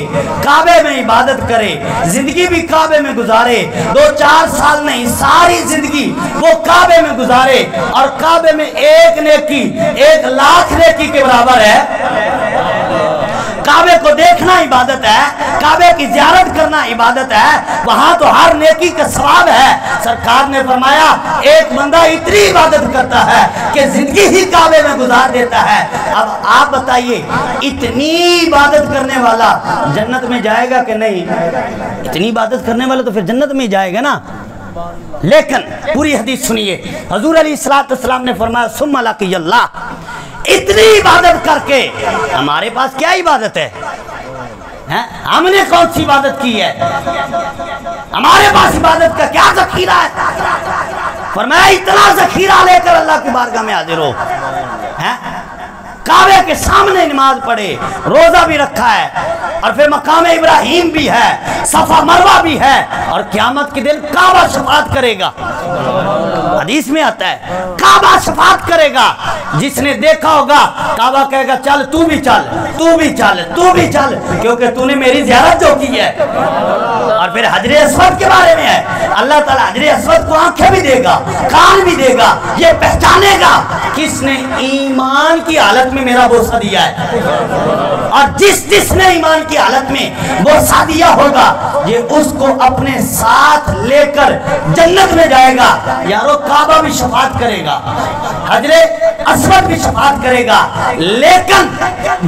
کعبے میں عبادت کرے، زندگی بھی کعبے میں گزارے، 2-4 سال نہیں ساری زندگی وہ کعبے میں گزارے، اور کعبے میں ایک نیکی 1,00,000 نیکی کے برابر ہے۔ کعبے کو دیکھنا عبادت ہے، کعبے کی زیارت کرنا عبادت ہے، وہاں تو ہر نیکی کا ثواب ہے۔ سرکار نے فرمایا ایک بندہ اتنی عبادت کرتا ہے کہ زندگی ہی کعبے میں گزار دیتا ہے۔ اب آپ بتائیے اتنی عبادت کرنے والا جنت میں جائے گا کہ نہیں؟ اتنی عبادت کرنے والا تو پھر جنت میں جائے گا نا۔ لیکن پوری حدیث سنیے، حضور علیہ السلام نے فرمایا ثم لقی اللہ، اتنی عبادت کر کے ہمارے پاس کیا عبادت ہے؟ ہم نے کون سی عبادت کی ہے؟ ہمارے پاس عبادت کا کیا ذخیرہ ہے؟ فرمایا اتنا ذخیرہ لے کر اللہ کی بارگاہ میں حاضر ہو، کعبے کے سامنے نماز پڑھے، روزہ بھی رکھا ہے، اور پھر مقام ابراہیم بھی ہے، صفا مروہ بھی ہے، اور قیامت کے دن کعبہ شفاعت کرے گا۔ حدیث میں آتا ہے کعبہ شفاعت کرے گا، جس نے دیکھا ہوگا کعبہ کہے گا چل تو بھی چل، تو بھی چل، تو بھی چل، کیونکہ تو نے میری زیارت جو کی ہے۔ اور پھر حجر اسود کے بارے میں ہے، اللہ تعالیٰ حجر اسود کو آنکھیں بھی دے گا، کان بھی دے گا، یہ پہچانے گا کس نے ایمان کی حالت میں میرا بوسہ دیا ہے، اور جس نے ایمان کی حالت میں بوسہ دیا ہوگا یہ اس کو اپنے ساتھ لے کر جنت میں جائے گا۔ یارو کعبہ بھی شفاعت کرے گا، حجر اسود بھی شفاعت کرے گا، لیکن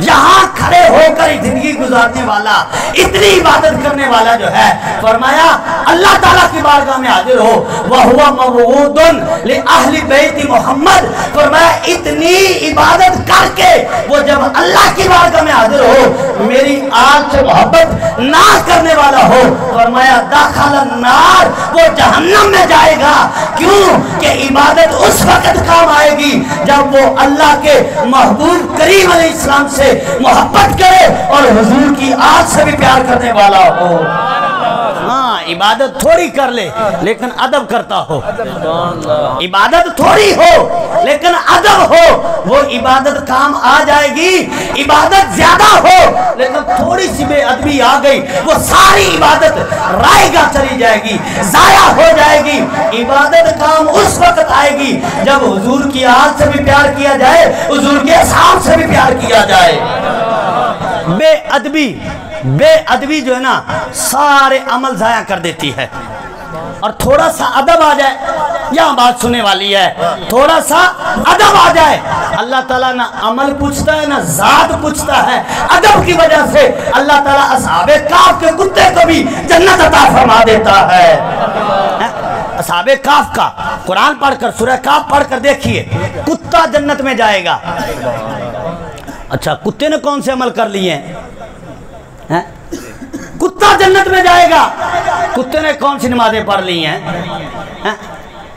جہاں کھڑے ہو کر زندگی گزارنے والا، اتنی عبادت کرنے والا جو ہے، فرمایا اللہ تعالیٰ کی بارگاہ میں حاضر ہو، وَهُوَ مَوْعُودٌ لِأَهْلِ بَيْتِ محمد، فرمایا اتنی عبادت کر کے وہ جب اللہ کی بارگاہ میں حاضر ہو، میری آل سے محبت نہ کرنے والا ہو، فرمایا داخل النار، وہ جہنم میں جائے گا۔ کیوں کہ عبادت اس وقت کام آئے گی جب وہ اللہ کے محبوب کریم علیہ السلام سے محبت کرے اور حضور کی آل سے بھی پیار کرنے والا ہو۔ ہاں عبادت تھوڑی کر لے لیکن ادب کرتا ہو، عبادت تھوڑی ہو لیکن ادب ہو، وہ عبادت کام آ جائے گی۔ عبادت زیادہ ہو لیکن تھوڑی سی بے ادبی آ گئی، وہ ساری عبادت رائے گا چلی جائے گی، ضائع ہو جائے گی۔ عبادت کام اس وقت آئے گی جب حضور کی آل سے بھی پیار کیا جائے، حضور کے اصحاب سے بھی پیار کیا جائے۔ بے ادبی جو ہے نا سارے عمل ضائع کر دیتی ہے، اور تھوڑا سا ادب آ جائے یہاں بات سننے والی ہے، تھوڑا سا ادب آ جائے۔ اللہ تعالیٰ نہ عمل پوچھتا ہے نہ ذات پوچھتا ہے، ادب کی وجہ سے اللہ تعالیٰ اصحاب کہف کے کتے کو بھی جنت عطا فرما دیتا ہے۔ اصحاب کہف کا قرآن پڑھ کر، سورہ کہف پڑھ کر دیکھیے، کتا جنت میں جائے گا۔ اچھا کتے نے کون سے عمل کر لیے ہیں؟ کتا جنت میں جائے گا، کتے نے کون سی نمازیں پڑھ لی ہیں؟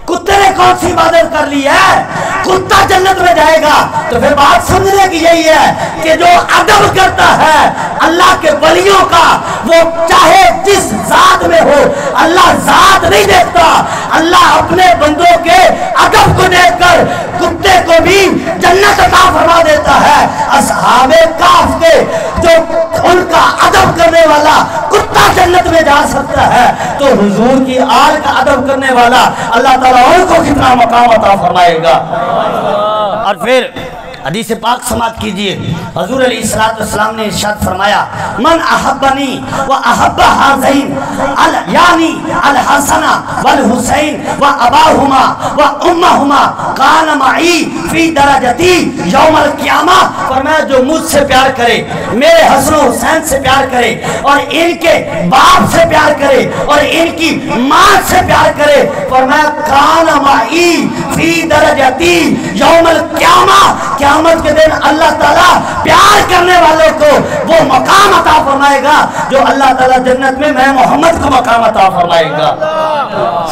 کتے نے کون سی عبادت کر لی ہے؟ کتا جنت میں جائے گا۔ تو پھر بات سمجھنے کی یہی ہے کہ جو ادب کرتا ہے اللہ کے ولیوں کا، وہ چاہے جس ذات میں ہو، اللہ ذات نہیں دیکھتا، اللہ اپنے بندوں کے ادب کو دیکھ کر کتے کو بھی جنت عطا فرما دیتا ہے۔ اصحاب کہف کے جو ان کا ادب کرنے والا کتا جنت میں جا سکتا ہے، تو حضور کی آل کا ادب کرنے والا اللہ تعالیٰ ان کو کتنا مقام عطا فرمائے گا۔ اور پھر حدیث پاک سماعت کیجئے، حضور علیہ السلام نے ارشاد فرمایا، من احبنی و احب حاذین یعنی الحسن والحسین و اباہما و امہما کان معی فی درجتی یوم القیامہ۔ فرمایا جو مجھ سے پیار کرے، میرے حسن و حسین سے پیار کرے، اور ان کے باپ سے پیار کرے، اور ان کی ماں سے پیار کرے، فرمایا کان معی فی درجتی یوم القیامہ، قیامت کے دن اللہ تعالیٰ پیار کرنے والوں کو وہ مقام عطا فرمائے گا جو اللہ تعالیٰ جنت میں محمد کو مقام عطا فرمائے گا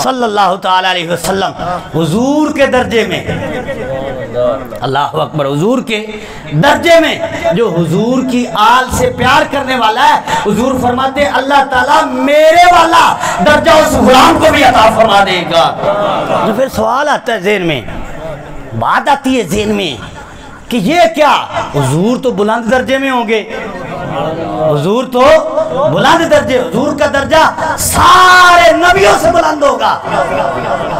صلی اللہ تعالیٰ علیہ وسلم۔ حضور کے درجے میں، اللہ اکبر، حضور کے درجے میں جو حضور کی آل سے پیار کرنے والا ہے، حضور فرماتے ہیں اللہ تعالیٰ میرے والا درجہ اس غلام کو بھی عطا فرما دے گا۔ تو پھر سوال آتا ہے ذہن میں، بات آتی ہے ذہن میں کہ یہ کیا، حضور تو بلند درجے میں ہوں گے، حضور تو بلند درجے، حضور کا درجہ سارے نبیوں سے بلند ہوگا،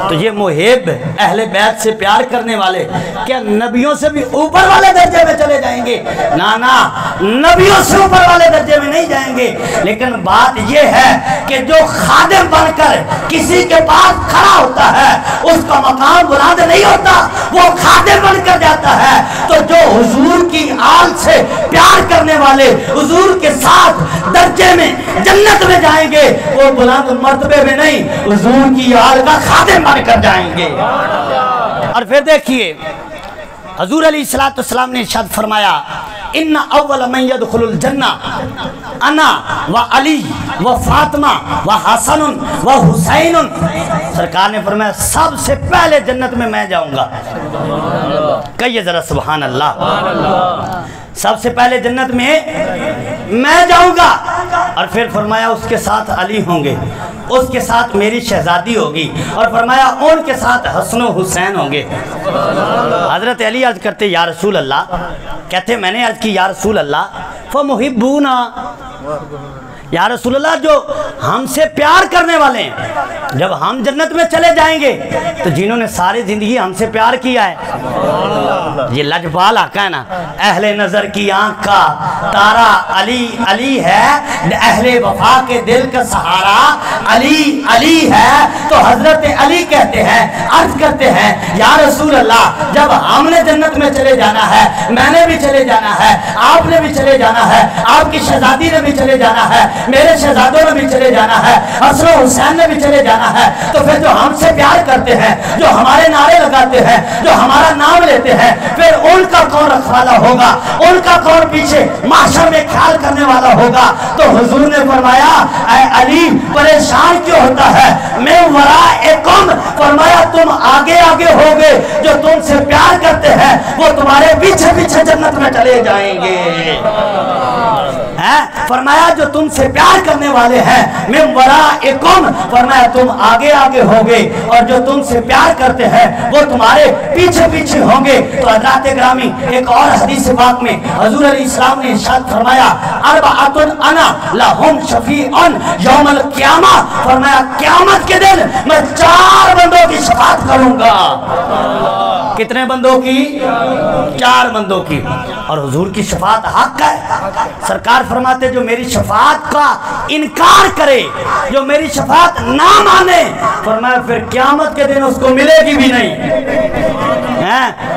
تو یہ محب اہل بیت سے پیار کرنے والے کیا نبیوں سے بھی اوپر والے درجے میں چلے جائیں گے؟ نا، نبیوں سے اوپر والے درجے میں نہیں جائیں گے۔ لیکن بات یہ ہے کہ جو خادم بن کر کسی کے پاس کھڑا ہوتا ہے اس کا مقام بلند نہیں ہوتا، وہ خادم بن کر جاتا ہے۔ تو جو حضور کی آل سے پیار کرنے والے حضور کے ساتھ درجے میں جنت میں جائیں گے، وہ بلند مرتبے میں نہیں، حضور کی آل کا خادم بن کر جائیں گے۔ اور پھر دیکھیے حضور علیہ السلام نے ارشاد فرمایا، ان اول من يدخل الجنہ انا و علی و فاطمہ و حسن و حسین۔ سرکار نے فرمایا سب سے پہلے جنت میں جاؤں گا۔ کہیے ذرا سبحان اللہ۔ سب سے پہلے جنت میں جاؤں گا، اور پھر فرمایا اس کے ساتھ علی ہوں گے، اس کے ساتھ میری شہزادی ہوگی، اور فرمایا ان کے ساتھ حسن و حسین ہوں گے۔ حضرت علی عرض کرتے یا رسول اللہ، کہتے میں نے عرض کی یا رسول اللہ فمحبونا، یا رسول اللہ جو ہم سے پیار کرنے والے ہیں، جب ہم جنت میں چلے جائیں گے تو جنہوں نے ساری زندگی ہم سے پیار کیا ہے، یہ لجپال آقا ہے نا، اہل نظر کی آنکھ کا تارا علی علی ہے، اہل وفا کے دل کا سہارا علی علی ہے۔ تو حضرت علی کہتے ہیں، عرض کرتے ہیں یا رسول اللہ جب ہم نے جنت میں چلے جانا ہے، میں نے بھی چلے جانا ہے، آپ نے بھی چلے جانا ہے، آپ کی شہزادی نے بھی چلے جانا ہے، میرے شہزادوں نے بھی چلے جانا ہے، حسن و حسین نے بھی چلے جانا ہے، تو پھر جو ہم سے پیار کرتے ہیں، جو ہمارے نعرے لگاتے ہیں، جو ہمارا نام لیتے ہیں، پھر ان کا کون رکھوالا ہوگا، ان کا کون پیچھے معاشر میں خیال کرنے والا ہوگا؟ تو حضور نے فرمایا اے علی پریشان کیوں ہوتا ہے، میں ورائکم، فرمایا تم آگے آگے ہوگے، جو تم سے پیار کرتے ہیں وہ تمہارے پیچھے پیچھے جنت میں چلے جائیں گے۔ فرمایا جو تم سے پیار کرنے والے ہیں من ورائکم، فرمایا تم آگے آگے ہوگے، اور جو تم سے پیار کرتے ہیں وہ تمہارے پیچھے پیچھے ہوں گے۔ تو حضرات گرامی ایک اور حدیث پاک میں حضور علیہ السلام نے ارشاد فرمایا اربعۃ انا لہم شفیع یوم القیامہ، فرمایا قیامت کے دن میں 4 بندوں کی شفاعت کروں گا۔ کتنے بندوں کی؟ 4 بندوں کی. اور حضور کی شفاعت حق ہے. سرکار فرماتے جو میری شفاعت کا انکار کرے، جو میری شفاعت نہ مانے، فرمایا پھر قیامت کے دن اس کو ملے گی بھی نہیں.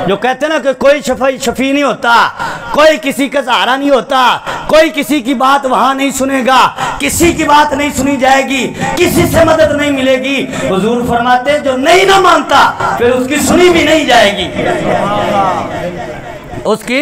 جو کہتے ہیں نا کہ کوئی شفیع نہیں ہوتا، کوئی کسی کا سہارا نہیں ہوتا، کوئی کسی کی بات وہاں نہیں سنے گا، کسی کی بات نہیں سنی جائے گی، کسی سے مدد نہیں ملے گی. حضور فرماتے جو نہیں نہ مانتا پھر اس کی سنی بھی نہیں جائے گی، اس کی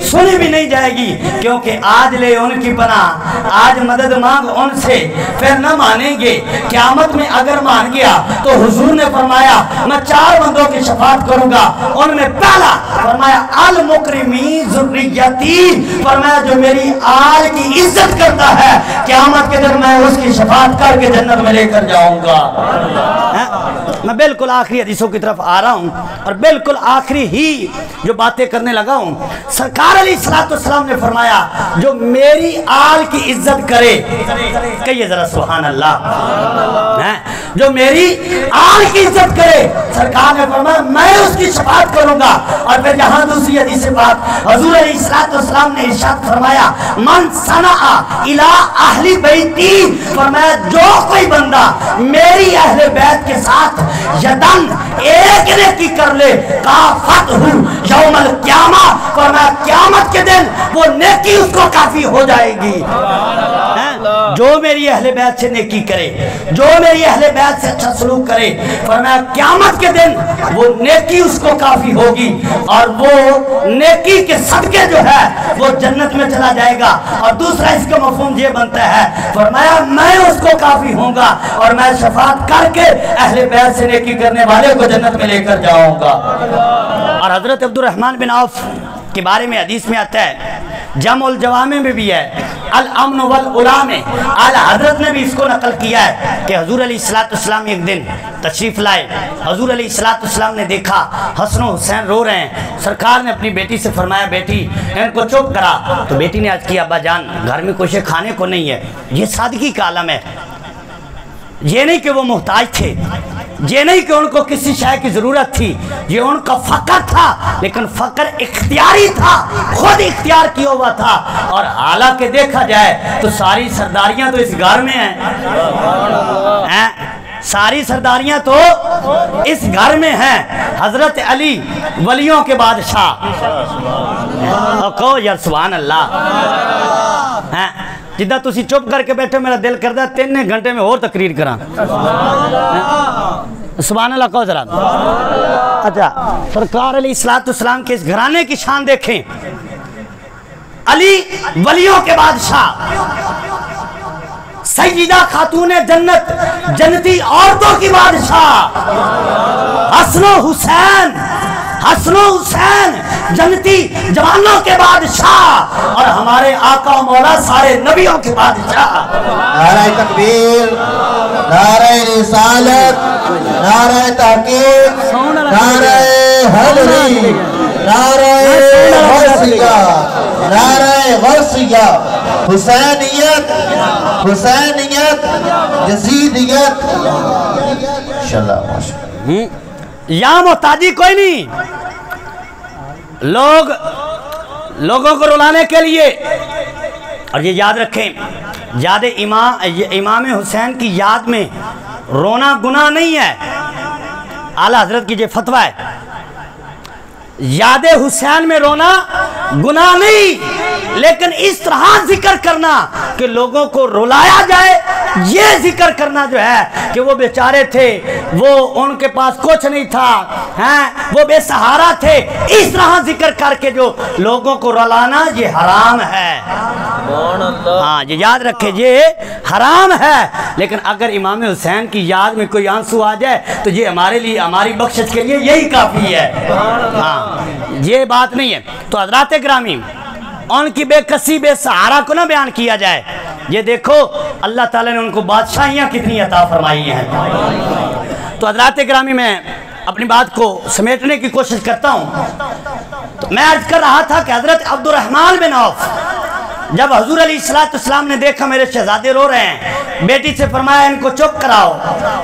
سنی بھی نہیں جائے گی. کیونکہ آج لے ان کی پناہ، آج مدد مانگ ان سے، پھر نہ مانیں گے. قیامت میں اگر مان گیا تو حضور نے فرمایا میں 4 بندوں کی شفاعت کروں گا. ان میں پہلا فرمایا المکرمی ذریتی، فرمایا جو میری آل کی عزت کرتا ہے، قیامت کے دن میں اس کی شفاعت کر کے جنت میں لے کر جاؤں گا. میں بالکل آخری حدیثوں کی طرف آ رہا ہوں اور بالکل آخری ہی جو باتیں کرنے لگا ہوں. سرکار علیہ السلام نے فرمایا جو میری آل کی عزت کرے، کہیے ذرا سبحان اللہ، جو میری آل کی عزت کرے، سرکار نے فرمایا میں اس کی شفاعت کروں گا. اور پھر یہاں دوسری حدیث پاک حضور علیہ السلام نے ارشاد فرمایا من صنع الی اہل بیتی، فرمایا جو کوئی بندہ میری اہل بیت کے ساتھ یدن ایک نیکی کر لے کافت ہوں یوم القیامہ، فرمایا قیامت کے دن وہ نیکی اس کو کافی ہو جائے گی. جو میری اہل بیت سے نیکی کرے، جو میری اہل بیت سے اچھا سلوک کرے، فرمایا قیامت کے دن وہ نیکی اس کو کافی ہوگی اور وہ نیکی کے صدقے جو ہے وہ جنت میں چلا جائے گا. اور دوسرا اس کا مفہوم یہ بنتا ہے، فرمایا میں اس کو کافی ہوں گا اور میں شفاعت کر کے اہل بیت سے نیکی کرنے والے کو جنت میں لے کر جاؤں گا. اور حضرت عبد الرحمن بن عوف کے بارے میں حدیث میں آتا ہے، جمع الجوامع میں بھی ہے، الامن والعلا میں اعلیٰ حضرت نے بھی اس کو نقل کیا ہے کہ حضور علیہ السلام ایک دن تشریف لائے. حضور علیہ السلام نے دیکھا حسن و حسین رو رہے ہیں. سرکار نے اپنی بیٹی سے فرمایا بیٹی ان کو چپ کرا. تو بیٹی نے عرض کیا ابا جان گھر میں کچھ کھانے کو نہیں ہے. یہ سادگی کا عالم ہے. یہ نہیں کہ وہ محتاج تھے، یہ نہیں کہ ان کو کسی شے کی ضرورت تھی، یہ ان کا فقر تھا، لیکن فقر اختیاری تھا، خود اختیار کیا ہوا تھا. اور حالانکہ دیکھا جائے تو ساری سرداریاں تو اس گھر میں ہیں، ساری سرداریاں تو اس گھر میں ہیں. حضرت علی ولیوں کے بادشاہ، کہو یار سبحان اللہ. جدہ تسی چپ کر کے بیٹھے میرا دل کردہ 3 گھنٹے میں اور تقریر کراں. سبحان اللہ کہو ذرا. اچھا سرکار علیہ السلام کے اس گھرانے کی شان دیکھیں. علی ولیوں کے بادشاہ، سیدہ خاتون جنت، جنتی عورتوں کی بادشاہ، حسن و حسین، حسن و حسین جنتی جوانوں کے بادشاہ، اور ہمارے آقا و مولا سارے نبیوں کے بادشاہ. نعرہ تکبیر، نعرہ رسالت، نعرہ تحقیق، نعرہ حیدری، نعرہ غوثیہ، نعرہ غوثیہ، حسینیت، حسینیت، یزیدیت. انشاءاللہ ماشاءاللہ. یا محتاجی کوئی نہیں. لوگوں کو رلانے کے لیے، اور یہ یاد رکھیں یاد امام حسین کی یاد میں رونا گناہ نہیں ہے. اعلیٰ حضرت کی یہ فتویٰ ہے، یاد حسین میں رونا گناہ نہیں، لیکن اس طرح ذکر کرنا کہ لوگوں کو رلایا جائے، یہ ذکر کرنا جو ہے کہ وہ بیچارے تھے، وہ ان کے پاس کچھ نہیں تھا، وہ بے سہارا تھے، اس طرح ذکر کر کے جو لوگوں کو رلانا یہ حرام ہے. ہاں یہ یاد رکھے یہ حرام ہے. لیکن اگر امام حسین کی یاد میں کوئی آنسو آ جائے تو یہ ہمارے لیے، ہماری بخشش کے لیے یہی کافی ہے. ہاں یہ بات نہیں ہے. تو حضرات گرامی ان کی بے کسی بے سہارا کو نہ بیان کیا جائے. یہ دیکھو اللہ تعالیٰ نے ان کو بادشاہیاں کتنی عطا فرمائی ہیں. تو حضرات گرامی میں اپنی بات کو سمیٹنے کی کوشش کرتا ہوں. تو میں عرض کر رہا تھا کہ حضرت عبد الرحمن بن عوف جب حضور علیہ السلام نے دیکھا میرے شہزادے رو رہے ہیں، بیٹی سے فرمایا ان کو چپ کراؤ،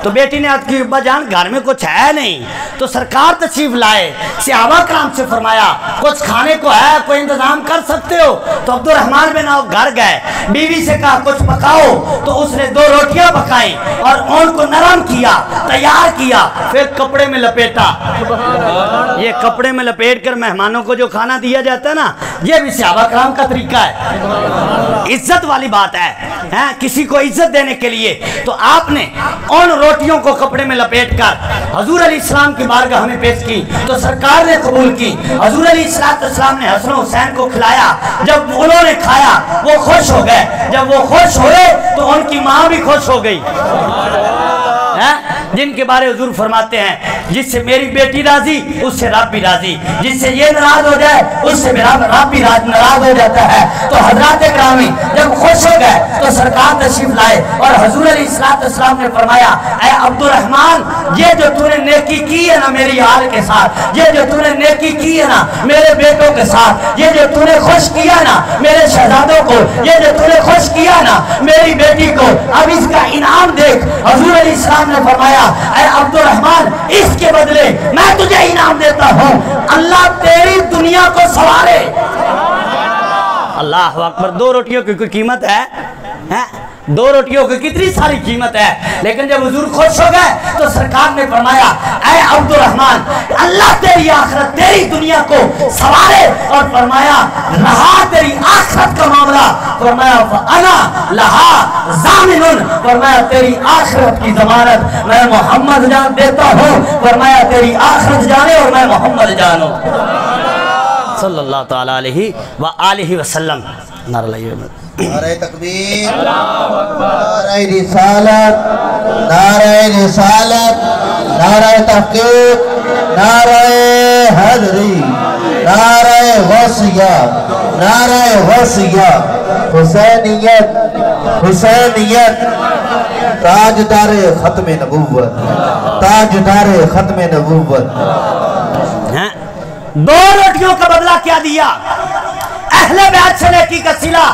تو بیٹی نے عرض کی ابا جان گھر میں کچھ ہے نہیں، تو سرکار تشریف لائے، صحابہ کرام سے فرمایا کچھ کھانے کو ہے، کوئی انتظام کر سکتے ہو؟ تو عبد الرحمن بن عوف گھر گئے، بیوی سے کہا کچھ پکاؤ، تو اس نے 2 روٹیاں پکائیں اور ان کو نرم کیا، تیار کیا، پھر کپڑے میں لپیٹا۔ یہ کپڑے میں لپیٹ کر مہمانوں کو جو کھانا دیا جاتا ہے نا، یہ بھی صحابہ کرام کا طریقہ ہے، عزت والی بات ہے کسی کو عزت دینے کے لیے۔ تو آپ نے ان روٹیوں کو کپڑے میں لپیٹ کر حضور علیہ السلام کی بارگاہ میں پیش کی، تو سرکار نے قبول کی۔ حضور علیہ السلام نے حسن و حسین کو کھلایا، جب انہوں نے کھایا وہ خوش ہو گئے، جب وہ خوش ہوئے تو ان کی ماں بھی خوش ہو گئی، جن کے بارے حضور فرماتے ہیں جس سے میری بیٹی راضی اس سے رب بھی راضی، جس سے یہ ناراض ہو جائے اس سے رب بھی ناراض ہو جاتا ہے۔ تو حضرات گرامی جب خوش ہو گئے تو سرکار تشریف لائے اور حضور علیہ السلام نے فرمایا اے عبد الرحمن، یہ جو تو نے نیکی کی ہے نا میری آل کے ساتھ، یہ جو تو نے نیکی کی ہے نا میرے بیٹوں کے ساتھ، یہ جو تو نے خوش کیا نا میرے شہزادوں کو، یہ جو تو نے خوش کیا نا میری بیٹی کو، اب اس کا انعام دیکھ۔ حضور علیہ السلام نے فرمایا اے عبد الرحمن، اس کے بدلے میں تجھے انعام دیتا ہوں، اللہ تیری دنیا کو سوارے۔ اللہ اکبر، 2 روٹیوں کی کوئی قیمت ہے؟ 2 روٹیوں کی کتنی ساری قیمت ہے، لیکن جب حضور خوش ہو گئے تو سرکار نے فرمایا اے عبد الرحمن، اللہ تیری آخرت تیری دنیا کو سوارے، اور فرمایا رہا تیری آخرت کا معاملہ، فرمایا فَأَنَا لَهَا ضَامِنٌ، فرمایا تیری آخرت کی ضمانت میں محمد جان دیتا ہوں، فرمایا تیری آخرت جانے اور میں محمد جانوں صلی اللہ تعالیٰ علیہ وآلہ وسلم۔ نعرہ نعرہ تکبیر، نعرہ رسالت، نعرہ رسالت، نعرہ تحقیق، نعرہ حیدری، نعرہ غوثیہ، نعرہ غوثیہ، حسینیت، حسینیت، تاجدار ختم نبوت، تاجدار ختم نبوت۔ 2 روٹیوں کا بدلہ کیا دیا؟ اہل بیت سے نیکی کا صلہ۔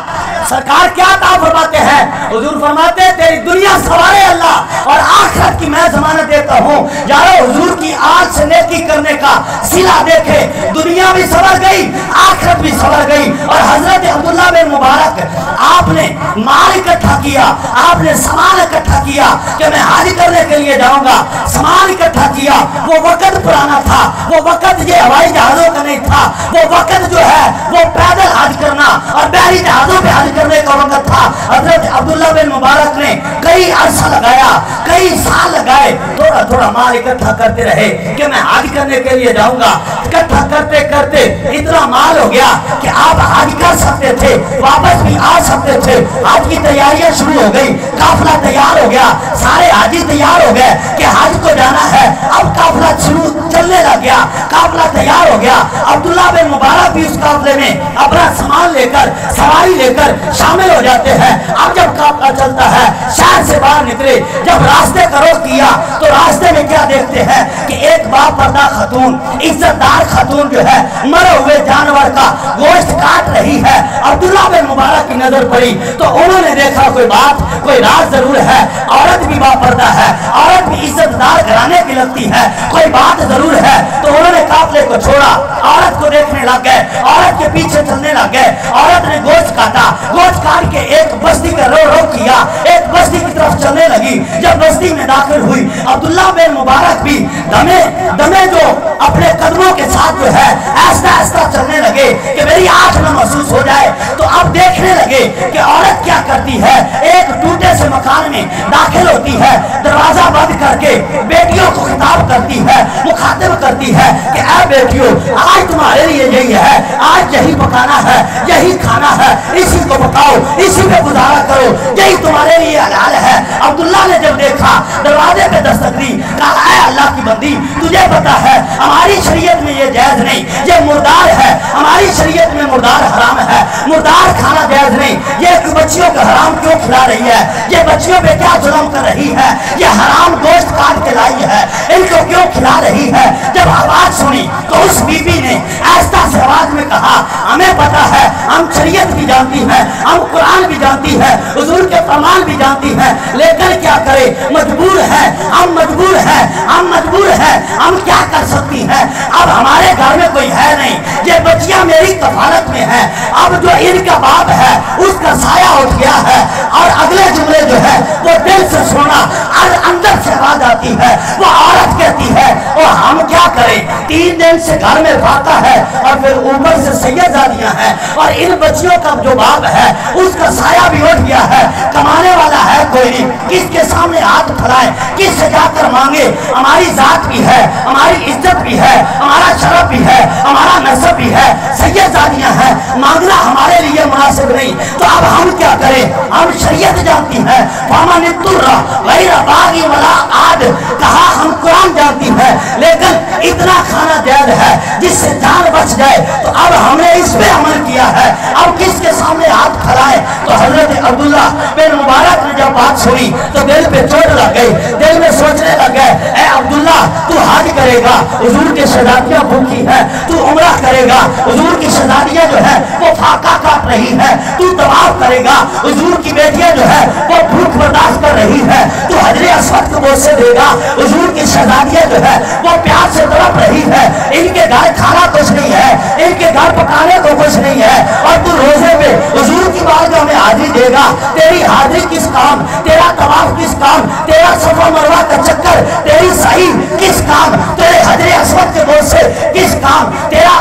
سرکار کیا عطا فرماتے ہیں؟ حضور فرماتے ہیں تیری دنیا سوارے اللہ اور آخرت کی میں ضمانت دیتا ہوں۔ یارو حضور کی آنکھ سے نیکی کرنے کا صلہ دیکھے، دنیا بھی سنور گئی، آخرت بھی سنور گئی۔ اور حضرت عبداللہ بن مبارک، آپ نے مال اکٹھا کیا، آپ نے سامان اکٹھا کیا کہ میں حج کرنے کے لیے جاؤں گا، سامان اکٹھا کیا۔ وہ وقت پرانا تھا، وہ وقت یہ ہوائی جہازوں کا نہیں تھا، وہ وقت جو ہے وہ پیدل حج کرنا اور بحری جہازوں پہ حج کرنے کا وقت تھا۔ حضرت عبداللہ بن مبارک نے کئی عرصہ لگایا، کئی سال لگائے، تھوڑا تھوڑا مال اکٹھا کرتے رہے کہ میں حج کرنے کے لیے جاؤں گا۔ اکٹھا کرتے کرتے اتنا مال ہو گیا کہ آپ حج کر سکتے تھے، واپس بھی آ سکتے تھے۔ حج کی تیاریاں شروع ہو گئی، قافلہ تیار ہو گیا، سارے حاجی تیار ہو گئے کہ حج کو جانا ہے۔ اب قافلہ شروع چلنے لگ گیا، قافلہ تیار ہو گیا۔ عبداللہ بن مبارک بھی اس قافلے میں اپنا سامان لے کر، سواری لے کر شامل ہو جاتے ہیں۔ اب جب قافلہ چلتا ہے، شہر سے باہر نکلے، جب راستے کا رخ کیا تو راستے میں کیا دیکھتے ہیں کہ ایک باپردہ خاتون، عزت دار خاتون جو ہے مرے ہوئے جانور کا گوشت کاٹ رہی ہے۔ عبداللہ بن مبارک کی نظر پڑی تو انہوں نے دیکھا کوئی بات، کوئی راز ضرور ہے، عورت بھی باپردہ ہے، عورت بھی عزت دار گھرانے کی لگتی ہے، کوئی بات ضرور ہے۔ تو انہوں نے قافلے کو چھوڑا، عورت کو دیکھنے لگ گئے، عورت کے پیچھے چلنے لگ گئے۔ عورت نے گوشت کاٹا، گوشت کاٹ کے ایک بستی کا رو کیا، ایک بستی کی طرف چلنے لگی۔ جب بستی میں داخل ہوئی، عبداللہ بن مبارک بھی دمے جو اپنے قدموں کے ساتھ جو ہے ایسا ایسا چلنے لگے کہ میری آنکھ میں محسوس ہو جائے۔ تو اب دیکھنے لگے کہ عورت کیا کرتی ہے، ایک ٹوٹے سے مکان میں داخل ہوتی ہے، دروازہ بند کر کے بیٹیوں کو خطاب کرتی ہے، مخاطب کرتی ہے کہ اے بیٹیوں، آج تمہارے لیے یہی ہے، آج یہی پکانا ہے، یہی کھانا ہے، اسی کو پکاؤ، اسی پہ گزارا کرو، یہی تمہارے لیے حلال ہے۔ عبداللہ نے جب دیکھا، دروازے پہ دستک دی، کہا اے اللہ کی بندی، تجھے پتا ہے ہماری شریعت میں یہ جائز نہیں، یہ مردار ہے، ہماری شریعت میں مردار حرام ہے، مردار کھانا جائز نہیں۔ یہ بچیوں کو حرام کیوں کھلا رہی ہے، یہ بچیوں پہ کیا ظلم کر رہی ہے، یہ حرام گوشت کاٹ کے لائی ہے، ان کو کیوں کھلا رہی ہے۔ جب آواز سنی تو اس بی بی نے ایسا سے آواز میں کہا ہمیں پتا ہے، ہم ہم شریعت بھی جانتی ہیں، ہم قرآن بھی جانتی ہیں، حضور کے فرمان بھی جانتی ہیں، لیکن کیا کرے، مجبور ہے، ہم مجبور ہیں، ہم مجبور ہیں، ہم کیا کر سکتی ہیں؟ اب ہمارے گھر میں کوئی ہے نہیں، یہ بچیاں میری کفالت میں ہیں، اب جو ان کا باپ ہے اس کا سایہ اٹھ گیا ہے، اور اگلے جملے جو ہے وہ دل سے سونا اور اندر سے آواز آتی ہے، وہ عورت کہتی ہے اور ہم کیا کریں؟ 3 دن سے گھر میں فاقہ ہے اور پھر اوپر سے سیدزادیاں ہیں، اور ان بچیوں کا جو باپ ہے اس کا سایہ بھی اٹھ گیا ہے، کمانے والا ہے کوئی نہیں، کس کے سامنے ہاتھ پھیلائے، کس سے جا کر مانگے؟ ہماری ذات بھی ہے، ہماری عزت بھی ہے، ہمارا شرف بھی ہے، ہمارا نسب بھی ہے، سیدزادیاں ہیں، مانگنا ہمارے لیے مناسب نہیں، تو اب ہم کیا کریں؟ ہم شریعت جانتی ہیں، فَمَنِ اضْطُرَّ غَيْرَ بَاغٍ وَلَا عَادٍ، کہا ہم قرآن جانتی ہیں، لیکن اتنا کھانا جائز ہے جس سے جان بچ جائے، تو اب ہم نے اس پہ عمل کیا ہے، اب کس کے سامنے ہاتھ پھیلائے؟ تو حضرت عبداللہ بن مبارک نے جب بات سنی تو دل پہ چوٹ لگ گئی، دل میں سوچنے لگ گئے، اے عبداللہ تو حج کرے گا، حضور کی شہزادیاں بھوکی ہے، تو عمرہ کرے گا، حضور کی شہزادیاں جو ہے وہ فاقہ کاٹ رہی ہے، تو طواف کرے گا، حضور کی بیٹیاں جو ہے وہ بھوک برداشت کر رہی ہے، تو حجر اسود کو بوسے دے گا، حضور کی شہزادیاں جو ہے وہ پیار سے تڑپ رہی ہے، ان کے گھر کھانا کچھ نہیں ہے، ان کے گھر پکانے کو کچھ نہیں ہے، اور تو روزے پہ حضور کی بارگاہ میں حاضری دے گا، تیری حاضری کس کام، تیرا طواف کس کام، تیرا صفا مروہ کا چکر، تیری سعی کس کام، تیرے حجر اسود کے بوسے کس کام، تیرا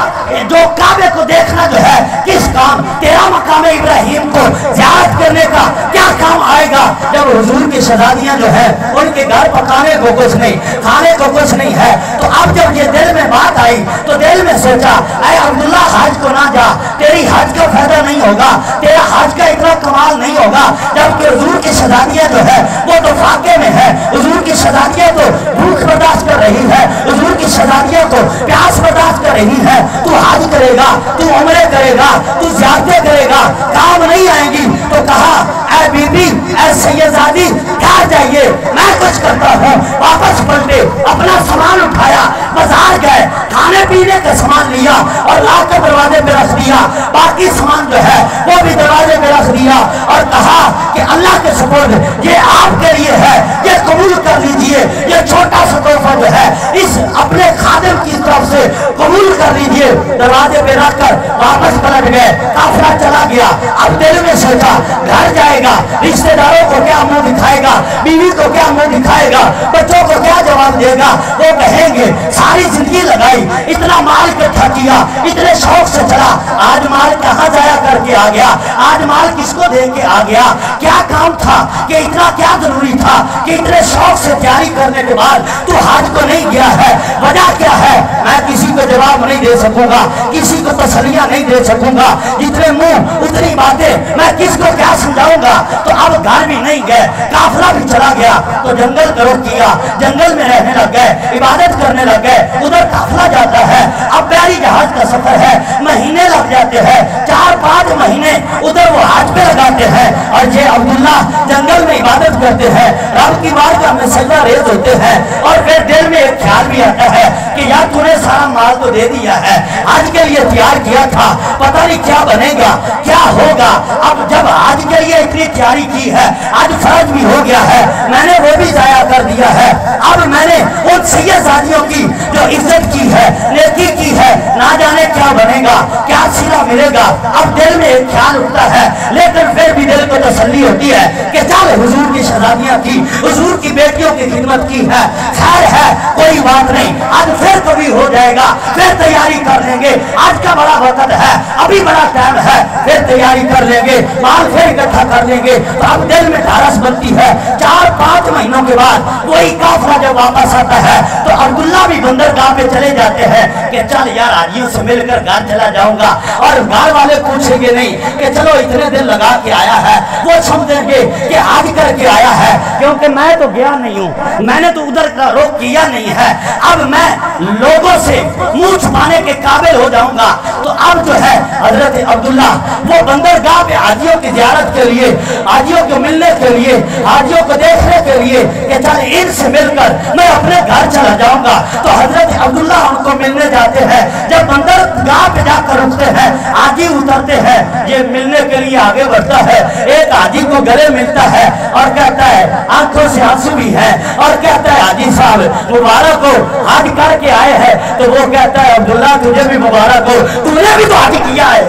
جو کعبے کو دیکھنا جو ہے کس کام، تیرا مقام ابراہیم کو زیارت کرنے کا کیا کام آئے گا، جب حضور کی شہزادیاں جو ہے ان کے گھر پکانے کو کچھ نہیں، کھانے کو کچھ نہیں ہے۔ تو اب جب یہ دل میں بات آئی تو دل میں سوچا، اے عبداللہ حج کو نہ جا، تیری حج کا فائدہ نہیں ہوگا، تیرا حج کا اتنا کمال نہیں ہوگا، جبکہ حضور کی شہزادیاں جو ہے وہ تو فاقے میں ہے، حضور کی شہزادیاں تو بھوک برداشت کر رہی ہے، حضور کی شہزادیاں تو پیاس برداشت کر رہی ہے، تو حج کرے گا، تو عمرے کرے گا، تو زیارتیں کرے گا، کام نہیں آئیں گی۔ تو کہا، اے بی بی، اے سیدزادی، کیا جائیے، میں کچھ کرتا ہوں، واپس پلٹے، اپنا سامان اٹھایا، بازار گئے، کھانے پینے کا سامان لیا اور لا کر دروازے پہ رکھ دیا، باقی سامان جو ہے وہ بھی دروازے پہ رکھ دیا، اور کہا کہ اللہ کے سپرد یہ آپ کے لیے ہے، یہ قبول کر لیجئے، یہ چھوٹا سا تحفہ جو ہے اس اپنے خادم کی طرف سے قبول کر لیجئے۔ دروازے پہ رکھ کر واپس پلٹ گئے، قافلہ چلا گیا۔ اب دل میں سوچا، گھر جائے گا، رشتہ داروں کو کیا منہ دکھائے گا، بیوی کو کیا منہ دکھائے گا، بچوں کو کیا جواب دے گا، وہ کہیں گے ساری زندگی لگائی، اتنا مال اکٹھا کیا، اتنے شوق سے چلا، آج مال کہاں جایا کر کے آ گیا، آج مال کس کو دے کے آ گیا، کیا کام تھا کہ اتنا کیا ضروری تھا کہ اتنے شوق سے تیاری کرنے کے بعد تو حج کو نہیں گیا ہے، وجہ کیا ہے؟ میں کسی کو جواب نہیں دے سکوں گا، کسی کو تسلیاں نہیں دے سکوں گا، جتنے منہ اتنی باتیں، میں کس کو کیا سمجھاؤں گا۔ تو اب گھر بھی نہیں گئے، قافلہ بھی چلا گیا، تو جنگل کا رخ کیا، جنگل میں رہنے لگ گئے، عبادت کرنے لگ گئے، ادھر قافلہ جاتا ہے، اب بحری جہاز کا سفر ہے، مہینے لگ جاتے ہیں، 4-5 مہینے ادھر وہ حج پہ لگاتے ہیں، اور یہ عبداللہ جنگل میں عبادت کرتے ہیں، رب کی بارگاہ میں سجدہ ریز ہوتے ہیں، اور پھر دل میں ایک خیال بھی آتا ہے کہ یار تو نے سارا مال تو دے دیا ہے، آج کے لیے تیار کیا تھا، پتہ نہیں کیا بنے گا، کیا ہوگا، اب جب آج کے لیے اتنی تیاری کی ہے، آج فرض بھی ہو گیا ہے، میں نے وہ بھی ضائع کر دیا ہے، اب میں نے ان سیدزادیوں کی جو عزت کی ہے، نیکی کی ہے، نہ جانے کیا بنے گا، کیا صلہ ملے گا۔ اب دل میں ایک خیال اٹھتا ہے، لیکن پھر بھی دل کو تسلی ہوتی ہے کہ چل حضور کی شہزادیاں کی، حضور کی بیٹیوں کی خدمت کی ہے، خیر ہے، کوئی بات نہیں، آج پھر کبھی ہو جائے گا، پھر تیاری کر لیں گے، آج کا بڑا وقت ہے، ابھی بڑا ٹائم ہے، پھر تیاری کر لیں گے، مال پھر اکٹھا کر لیں گے۔ تو اب دل میں ڈھارس بنتی ہے۔ 4-5 مہینوں کے بعد وہی قافلہ جب واپس آتا ہے تو عبداللہ بھی بندرگاہ پہ چلے جاتے ہیں کہ چل یار حاجیوں سے مل کر گھر چلا جاؤں گا، اور گھر والے پوچھیں گے نہیں کہ چلو اتنے دن لگا کے آیا ہے، وہ سمجھیں گے کہ حج کر کے آیا ہے، کیونکہ میں تو گیا نہیں ہوں، میں نے تو ادھر کا رخ کیا نہیں ہے، اب میں لوگوں سے منہ چھپانے کے قابل ہو جاؤں گا۔ تو اب جو ہے حضرت عبداللہ وہ بندرگاہ پہ حاجیوں کی زیارت کے لیے، حاجیوں کو ملنے کے لیے، حاجیوں کو دیکھنے کے لیے کہ چل ان سے مل کر میں اپنے گھر چلا جاؤں گا، تو حضرت عبداللہ ان کو ملنے جاتے ہیں۔ جب بندرگاہ پہ جا کر رکتے ہیں، حاجی اتر کرتے ہیں یہ ملنے کے لیے آگے بڑھتا ہے. ایک حاجی کو گلے ملتا ہے اور کہتا ہے آنکھوں سے آنسو بھی ہے اور کہتا ہے حاجی صاحب مبارک ہو حج کر کے آئے ہیں. تو وہ کہتا ہے عبداللہ تجھے بھی مبارک ہو تو نے بھی تو حج کیا ہے.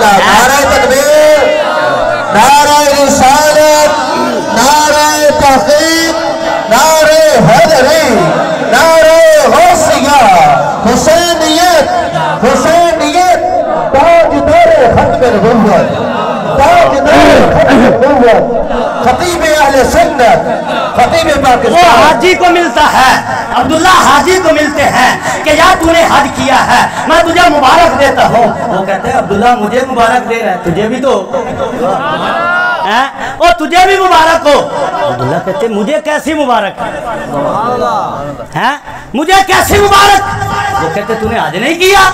نعرہ تکبیر، نعرہ رسالت، نعرہ تحقیق، نعرہ حیدری، نعرہ غوثیہ، حسینیت، حسینیت، تاجدار ختم نبوت، تاجدار ختم نبوت، خطیب اہل سنت، خطیب وہ پاکستان. حاجی کو ملتا ہے، عبداللہ حاجی کو ملتے ہیں کہ یا تو نے حج کیا ہے میں تجھے مبارک دیتا ہوں. وہ کہتے ہیں عبداللہ مجھے مبارک دے رہا ہے تجھے بھی تو اور تجھے بھی مبارک ہو. عبداللہ کہتے ہیں مجھے کیسی مبارک ہے مجھے کیسی مبارک. وہ کہتے تو نے حج نہیں کیا.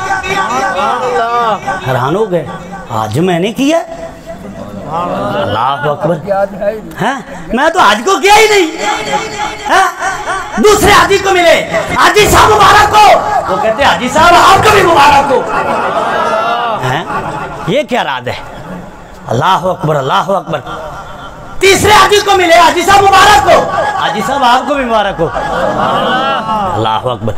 حیران ہو گئے حج میں نے کیا. اللہ اکبر. میں تو حج کو کیا ہی نہیں. دوسرے حاجی کو ملے حاجی صاحب مبارک ہو. وہ کہتے ہیں حاجی صاحب آپ کو بھی مبارک ہو. یہ کیا راز ہے. اللہ اکبر اللہ اکبر. تیسرے حاجی کو ملے حاجی صاحب مبارک ہو. حاجی صاحب آپ کو بھی مبارک ہو. اللہ اکبر.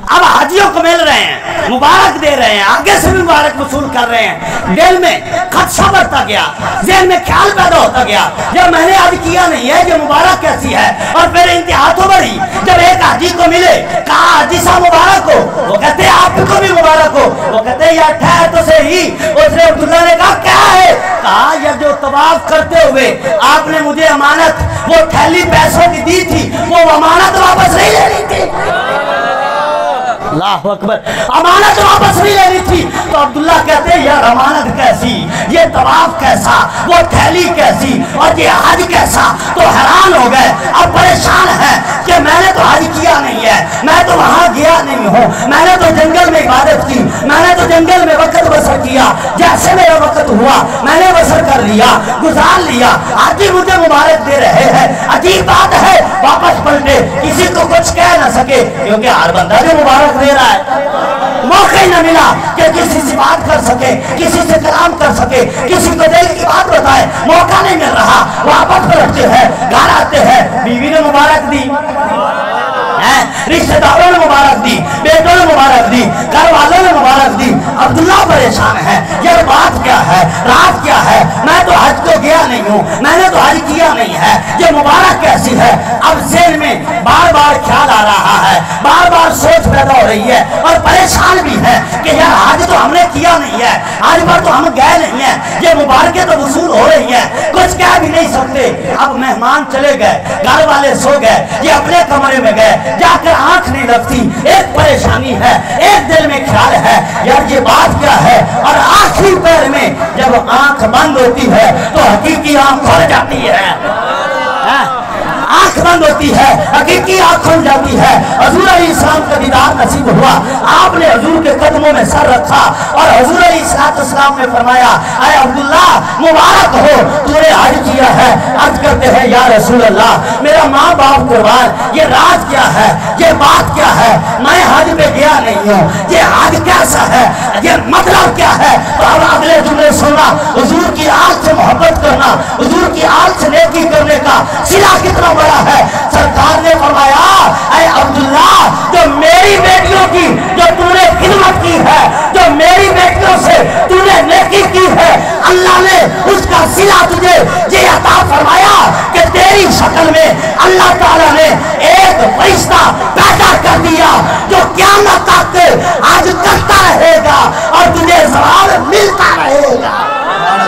اب حاجیوں کو مل رہے ہیں مبارک دے رہے ہیں آگے سے بھی مبارک وصول کر رہے ہیں. دل میں خدشہ بڑھتا گیا ذہن میں خیال پیدا ہوتا گیا جب میں نے حج کیا نہیں ہے یہ مبارک کیسی ہے. اور پھر انتہا تو بڑھی جب ایک حاجی کو ملے کہا حاجی صاحب مبارک ہو. وہ کہتے ہیں آپ کو بھی مبارک ہو. وہ کہتے ہیں یا ٹھہر تو صحیح. اس نے عبداللہ نے کہا کیا ہے. کہا یہ جو طواف کرتے ہوئے آپ نے مجھے امانت وہ تھیلی پیسوں کی دی تھی وہ امانت واپس نہیں لینی تھی. اللہ اکبر. امانت واپس نہیں لینی تھی. تو عبداللہ کہتے ہیں یار امانت کیسی یہ طواف کیسا وہ تھیلی کیسی اور یہ حج کیسا. تو حیران ہو گئے اب پریشان ہے کہ میں نے تو حج کیا نہیں ہے میں تو وہاں گیا نہیں ہوں میں نے تو جنگل میں عبادت کی میں نے تو جنگل میں وقت بسر کیا جیسے میرا وقت ہوا میں نے بسر کر لیا گزار لیا. حاجی مجھے مبارک دے رہے ہیں. عجیب بات ہے واپس پلٹے کسی کو کچھ کہہ نہ سکے کیونکہ ہر بندہ جو مبارک دے رہا ہے موقع ہی نہ ملا کہ کسی سے بات کر سکے کسی سے کلام کر سکے کسی کو دل کی بات بتائے. موقع نہیں مل رہا. واپس پلٹتے ہیں گھر آتے ہیں بیوی نے مبارک دی رشتہ داروں نے مبارک دی بیٹوں نے مبارک دی گھر والوں نے مبارک دی. عبداللہ پریشان ہے یہ بات کیا ہے رات کیا ہے میں تو حج کو گیا نہیں ہوں میں نے تو حج کیا نہیں ہے یہ مبارک کیسی ہے. اب ذہن میں بار بار خیال آ رہا ہے بار بار سوچ پیدا ہو رہی ہے اور پریشان بھی ہے کہ یار حج تو ہم نے کیا نہیں ہے حج پر تو ہم گئے نہیں ہیں یہ مبارکیں تو وصول ہو رہی ہیں کچھ کہہ بھی نہیں سکتے. اب مہمان چلے گئے گھر والے سو گئے یہ اپنے کمرے میں گئے جا کر آنکھ نہیں لگتی. ایک پریشانی ہے ایک دل میں خیال ہے یار یہ بات کیا ہے. اور آخری پیر میں جب آنکھ بند ہوتی ہے تو حقیقی آنکھ کھل جاتی ہے. آنکھ بند ہوتی ہے حقیقی آنکھ کھل جاتی ہے. حضور علیہ السلام کا دیدار نصیب ہوا آپ نے حضور کے قدموں میں سر رکھا اور حضور علیہ السلام نے فرمایا اے عبداللہ مبارک ہو تو نے حج کیا ہے. عرض کرتے ہیں یا رسول اللہ میرا ماں باپ قربان یہ راز کیا ہے یہ بات کیا ہے میں حج پہ گیا نہیں ہوں یہ حج کیسا ہے یہ مطلب کیا ہے. تو اب اگلے جملے سننا حضور کی آنکھ سے محبت کرنا حضور کی آنکھ سے نیکی کرنے کا صلہ کتنا بڑا ہے. سرکار نے فرمایا اے عبداللہ جو میری بیٹیوں کی جو تو نے خدمت کی ہے جو میری بیٹیوں سے تو نے نیکی کی ہے اللہ نے اس کا صلہ تجھے یہ عطا فرمایا کہ تیری شکل میں اللہ تعالیٰ نے ایک فرشتہ پیدا کر دیا جو قیامت تک آج کرتا رہے گا اور تجھے ثواب ملتا رہے گا.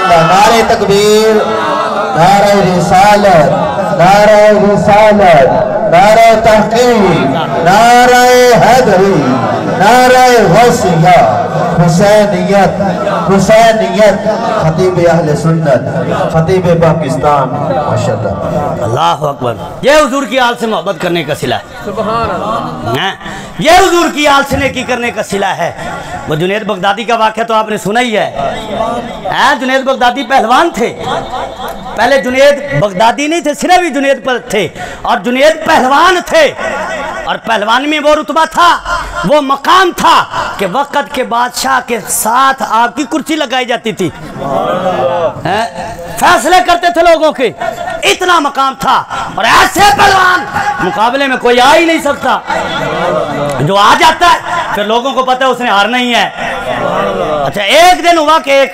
نعرہ تکبیر، نعرہ رسالت، نعرہ رسالت، نعرہ تحقیق، نعرہ حیدری، نعرہ غوثیہ، حسینیت، حسینیت، خطیب اہل سنت، خطیب پاکستان. ماشاءاللہ. اللہ اکبر. یہ حضور کی آل سے محبت کرنے کا صلہ ہے. یہ حضور کی آل سے نیکی کرنے کا صلہ ہے. وہ جنید بغدادی کا واقعہ تو آپ نے سنا ہی ہے. جنید بغدادی پہلوان تھے. پہلے جنید بغدادی نہیں تھے صرف ہی جنید پر تھے اور جنید پہلوان تھے اور پہلوانی میں وہ رتبہ تھا، وہ مقام تھا کہ وقت کے بادشاہ کے ساتھ آپ کی کرسی لگائی جاتی تھی، فیصلے کرتے تھے لوگوں کے، اتنا مقام تھا۔ اور ایسے پہلوان مقابلے میں کوئی آ ہی نہیں سکتا، جو آ جاتا ہے پھر لوگوں کو پتہ ہے اس نے ہارنا ہی ہے۔ اچھا ایک دن ہوا کہ ایک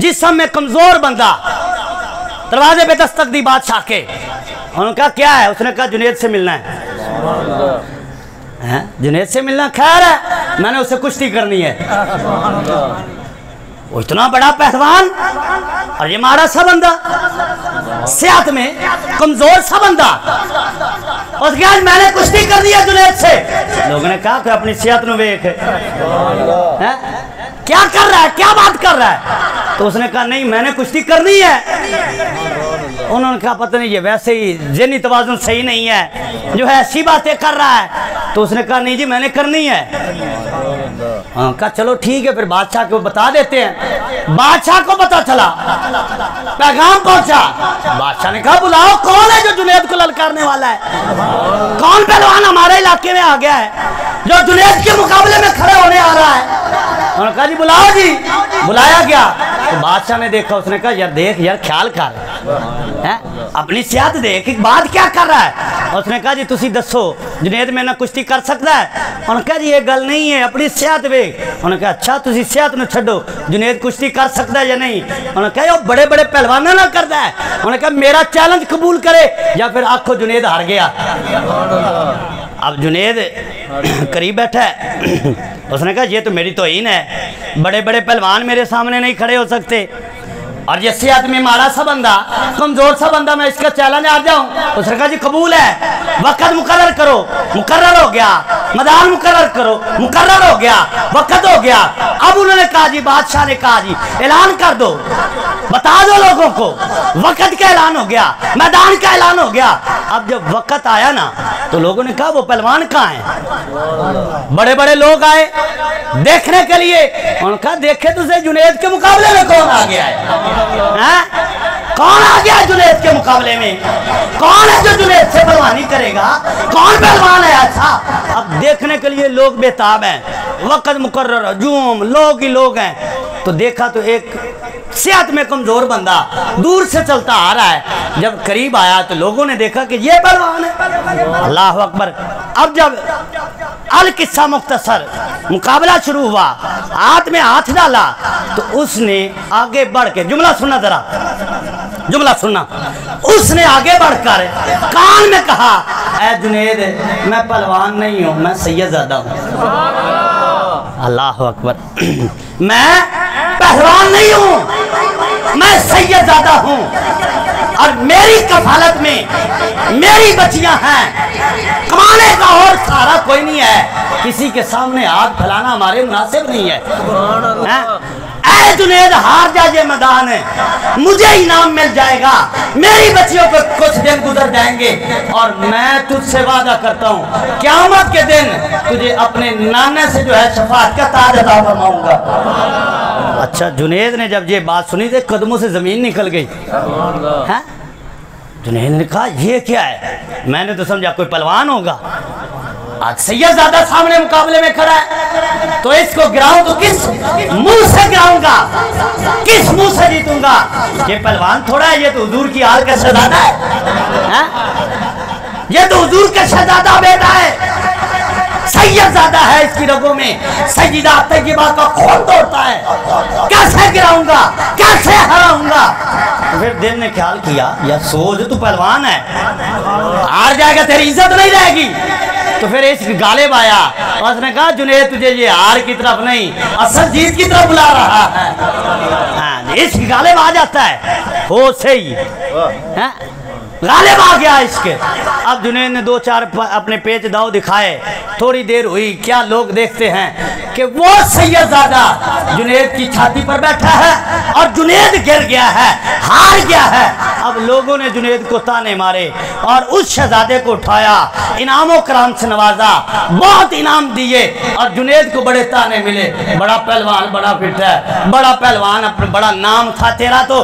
جسم میں کمزور بندہ دروازے پہ دستک دی بادشاہ کے، انہوں نے کہا کیا ہے؟ اس نے کہا جنید سے ملنا ہے۔ جنید سے ملنا؟ خیر ہے، میں نے اسے کشتی کرنی ہے۔ وہ اتنا بڑا پہلوان اور یہ مارا سا بندہ، صحت میں کمزور سا بندہ، اس کے آج میں نے کشتی کرنی ہے جنید سے۔ لوگوں نے کہا کہ اپنی صحت نو ویکھ، کیا کر رہا ہے، کیا بات کر رہا ہے؟ تو اس نے کہا نہیں میں نے کشتی کرنی ہے۔ انہوں نے کہا پتہ نہیں یہ ویسے ہی ذہنی توازن صحیح نہیں ہے، جو ہے ایسی باتیں کر رہا ہے۔ تو اس نے کہا نہیں جی میں نے کرنی ہے۔ کہا چلو ٹھیک ہے، پھر بادشاہ کو بتا دیتے ہیں۔ بادشاہ کو پتا چلا، پیغام پہنچا، بادشاہ نے کہا بلاؤ کون ہے جو جنید کو للکارنے والا ہے، کون پہلوان ہمارے علاقے میں آ گیا ہے جو جنید کے مقابلے میں کھڑے ہونے آ رہا ہے۔ انہوں نے کہا جی بلاؤ جی۔ بلایا گیا تو بادشاہ نے دیکھا، اس نے کہا یار دیکھ یار خیال کر، اپنی صحت دیکھ، بات کیا کر رہا ہے؟ اس نے کہا جی تسی دسو جنید میں نہ کشتی کر سکتا ہے؟ انہوں نے کہا جی یہ گل نہیں ہے، اپنی صحت دیکھ۔ انہوں نے کہا اچھا تسی صحت نو چھڈو، جنید کشتی کر سکتا ہے یا نہیں؟ انہوں نے کہا یہ بڑے بڑے پہلوانوں نہ کرتا ہے۔ انہوں نے کہا میرا چیلنج قبول کرے یا پھر آنکھوں جنید ہار گیا۔ اب جنید قریب بیٹھا ہے، اس نے کہا یہ تو میری توہین ہے، بڑے بڑے پہلوان میرے سامنے نہیں کھڑے ہو سکتے، اور یہ صحت میں مارا سا بندہ، کمزور سا بندہ، میں اس کا چیلنج آ جاؤں؟ اس نے کہا جی قبول ہے، وقت مقرر کرو۔ مقرر ہو گیا، میدان مقرر کرو، مقرر ہو گیا، وقت ہو گیا۔ اب انہوں نے کہا جی بادشاہ نے کہا جی اعلان کر دو، بتا دو لوگوں کو، وقت کا اعلان ہو گیا، میدان کا اعلان ہو گیا۔ اب جب وقت آیا نا تو لوگوں نے کہا وہ پہلوان کہاں ہیں؟ بڑے بڑے لوگ آئے دیکھنے کے لیے، انہوں نے کہا دیکھے تجھے جنید کے مقابلے میں کون آ گیا ہے؟ کون آ گیا ہے جنید کے مقابلے میں؟ کون ہے جو جنید سے پہلوانی کرے گا؟ کون پہلوان ہے ایسا؟ اب دیکھنے کے لیے لوگ بےتاب ہیں، وقت مقرر، ہجوم، لوگ ہی لوگ ہیں۔ تو دیکھا تو ایک صحت میں کمزور بندہ دور سے چلتا آ رہا ہے۔ جب قریب آیا تو لوگوں نے دیکھا کہ یہ پہلوان ہے۔ اللہ اکبر۔ اب جب القصہ مختصر مقابلہ شروع ہوا، ہاتھ میں ہاتھ ڈالا تو اس نے آگے بڑھ کے، جملہ سننا ذرا، جملہ سننا، اس نے آگے بڑھ کر کان میں کہا اے جنید میں پہلوان نہیں ہوں، میں سید زادہ ہوں۔ اللہ اکبر۔ میں پہلوان نہیں ہوں، میں سید زادہ ہوں، اور میری کفالت میں میری بچیاں ہیں، کمانے کا اور سارا کوئی نہیں ہے، کسی کے سامنے ہاتھ پھیلانا ہمارے مناسب نہیں ہے۔ اے جنید ہار جا یہ میدان ہے، مجھے انعام مل جائے گا، میری بچیوں پہ کچھ دن گزر جائیں گے، اور میں تجھ سے وعدہ کرتا ہوں قیامت کے دن تجھے اپنے نانے سے جو ہے شفاعت کا تاج عطا فرماؤں گا۔ اچھا جنید نے جب یہ بات سنی تو قدموں سے زمین نکل گئی۔ جنید نے کہا یہ کیا ہے؟ میں نے تو سمجھا کوئی پہلوان ہوگا، آج سید زادہ سامنے مقابلے میں کھڑا ہے، تو اس کو گراؤں تو کس منہ سے گراؤں گا، کس منہ سے جیتوں گا؟ یہ پہلوان تھوڑا ہے، یہ تو حضور کی آل کا شہزادہ ہے، یہ تو حضور کا شہزادہ بیٹا ہے، سید زادہ ہے، اس کی رگوں میں سیدہ طیبہ کا خون دوڑتا ہے، کیسے گراؤں گا، کیسے ہراؤں گا؟ پھر دل نے خیال کیا یا سوچ تو پہلوان ہے، ہار جائے گا تیری عزت نہیں رہے گی۔ تو پھر اس غالب آیا اور اس نے کہا جنید تجھے یہ ہار کی طرف نہیں اصل جیت کی طرف بلا رہا ہے۔ اس غالب آ جاتا ہے ہو سے ہی، غالب آ گیا اس کے۔ اب جنید نے دو چار اپنے پیچ داؤ دکھائے، تھوڑی دیر ہوئی، کیا لوگ دیکھتے ہیں کہ وہ سید زادہ جنید کی چھاتی پر بیٹھا ہے اور جنید گر گیا ہے، ہار گیا ہے۔ اب لوگوں نے جنید کو تانے مارے اور اس شہزادے کو اٹھایا، انعام و کرام سے نوازا، بہت انعام دیے، اور جنید کو بڑے تانے ملے، بڑا پہلوان، بڑا فٹ ہے، بڑا پہلوان، اپنا بڑا نام تھا تیرا، تو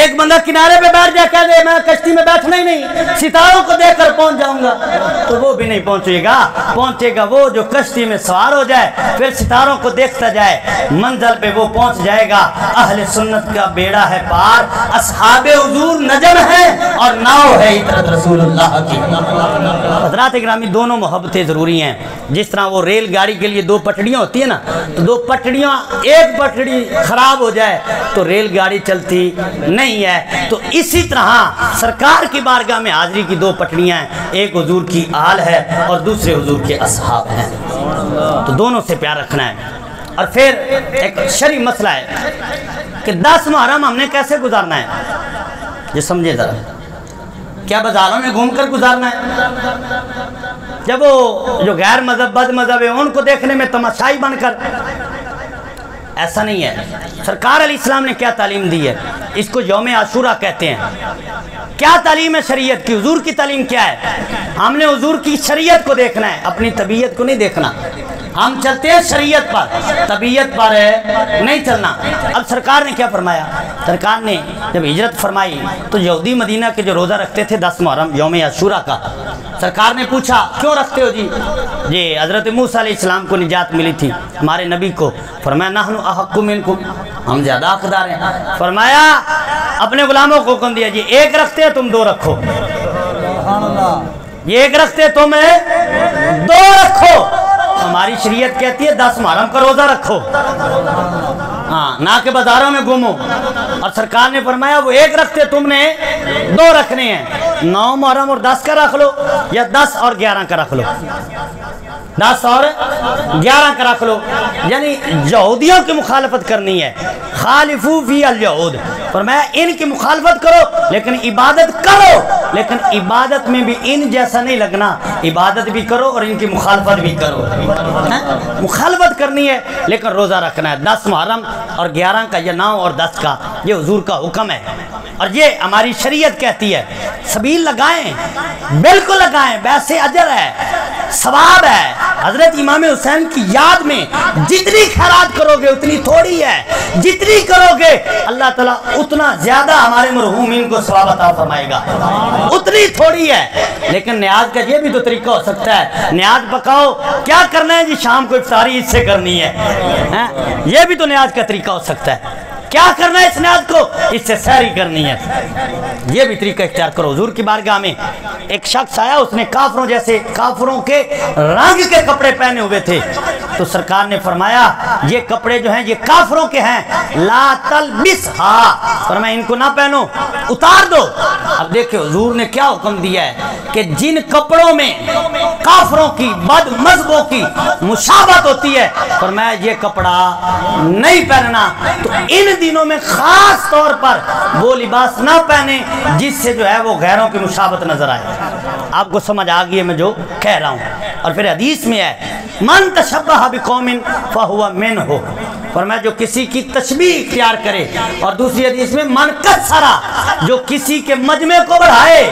ایک بندہ کنارے پہ بیٹھ جائے کہہ دے میں کشتی میں بیٹھنا ہی نہیں، ستاروں کو دیکھ کر پہنچ جاؤں گا، تو وہ بھی نہیں پہنچے گا وہ جو کشتی میں سوار ہو جائے پھر ستاروں کو دیکھتا جائے، منزل پہ وہ پہنچ جائے گا۔ اہل سنت کا بیڑا ہے پار، اصحاب حضور نجم ہے اور ناؤ ہے عطرت رسول اللہ کی۔ حضرات اکرامی، دونوں محبتیں ضروری ہیں۔ جس طرح وہ ریل گاڑی کے لیے دو پٹڑیاں ہوتی ہیں نا، تو دو پٹڑیاں، ایک پٹڑی خراب ہو جائے تو ریل گاڑی چلتی نہیں ہے، تو اسی طرح سرکار کی بارگاہ میں حاضری کی دو پٹڑیاں ہیں، ایک حضور کی آل ہے اور دوسرے حضور کے اصحاب ہیں، تو دونوں سے پیار رکھنا ہے۔ اور پھر ایک شرعی مسئلہ ہے کہ 10 محرم ہم نے کیسے گزارنا ہے، یہ سمجھے ذرا، کیا بازاروں میں گھوم کر گزارنا ہے؟ جب وہ جو غیر مذہب بد مذہب ہے ان کو دیکھنے میں تماشائی بن کر، ایسا نہیں ہے۔ سرکار علیہ السلام نے کیا تعلیم دی ہے، اس کو یوم عاشورہ کہتے ہیں۔ کیا تعلیم ہے شریعت کی، حضور کی تعلیم کیا ہے؟ ہم نے حضور کی شریعت کو دیکھنا ہے، اپنی طبیعت کو نہیں دیکھنا۔ ہم چلتے ہیں شریعت پر، طبیعت پر نہیں چلنا۔ اب سرکار نے کیا فرمایا؟ سرکار نے جب ہجرت فرمائی تو یہودی مدینہ کے جو روزہ رکھتے تھے 10 محرم یوم عاشورہ کا، سرکار نے پوچھا کیوں رکھتے ہو جی؟ یہ حضرت موسیٰ علیہ السلام کو نجات ملی تھی، ہمارے نبی کو۔ فرمایا نحن احق منکم، ہم زیادہ حقدار ہیں۔ فرمایا اپنے غلاموں کو حکم دیا جی ایک رکھتے ہیں تم 2 رکھو، یہ ایک رکھتے تم 2 رکھو۔ ہماری شریعت کہتی ہے 10 محرم کا روزہ رکھو، ہاں، نہ کہ بازاروں میں گھومو۔ اور سرکار نے فرمایا وہ ایک رکھتے تم نے 2 رکھنے ہیں، 9 محرم اور 10 کا رکھ لو، یا 10 اور 11 کا رکھ لو، 10 اور 11 کا رکھ لو۔ یعنی یہودیوں کی مخالفت کرنی ہے، خالفو فی الیہود، فرمایا ان کی مخالفت کرو لیکن عبادت کرو، لیکن عبادت میں بھی ان جیسا نہیں لگنا، عبادت بھی کرو اور ان کی مخالفت بھی کرو۔ مخالفت کرنی ہے لیکن روزہ رکھنا ہے، 10 محرم اور 11 کا یا 9 اور 10 کا، یہ حضور کا حکم ہے اور یہ ہماری شریعت کہتی ہے۔ سبیل لگائیں، بالکل لگائیں، ویسے اجر ہے، ثواب ہے۔ حضرت امام حسین کی یاد میں جتنی خیرات کرو گے اتنی تھوڑی ہے، جتنی کرو گے اللہ تعالیٰ اتنا زیادہ ہمارے مرحومین کو ثواب عطا فرمائے گا، اتنی تھوڑی ہے۔ لیکن نیاز کا یہ بھی تو طریقہ ہو سکتا ہے، نیاز پکاؤ، کیا کرنا ہے جی شام کو افطاری اس سے کرنی ہے، یہ بھی تو نیاز کا طریقہ ہو سکتا ہے۔ کیا کرنا ہے اس نیاز کو، اس سے سحری کرنی ہے، یہ بھی طریقہ اختیار کرو۔ حضور کی بارگاہ میں ایک شخص آیا، اس نے کافروں جیسے، کافروں کے رنگ کے کپڑے پہنے ہوئے تھے، تو سرکار نے فرمایا یہ کپڑے جو ہیں یہ کافروں کے ہیں، لا تلبسھا، فرمایا ان کو نہ پہنو، اتار دو۔ اب دیکھیں حضور نے کیا حکم دیا ہے کہ جن کپڑوں میں کافروں کی، بد مذہبوں کی مشابہت ہوتی ہے، فرمایا یہ کپڑا نہیں پہننا۔ تو ان دنوں میں خاص طور پر وہ لباس نہ پہنے جس سے جو ہے وہ غیروں کی مشابہت نظر آئے۔ آپ کو سمجھ آ گئی ہے میں جو کہہ رہا ہوں۔ اور پھر حدیث میں ہے من تشبہ بقوم فہو منہ، فرمایا جو کسی کی تشبیہ اختیار کرے، اور دوسری حدیث میں من کثرہ، جو کسی کے مجمع کو بڑھائے،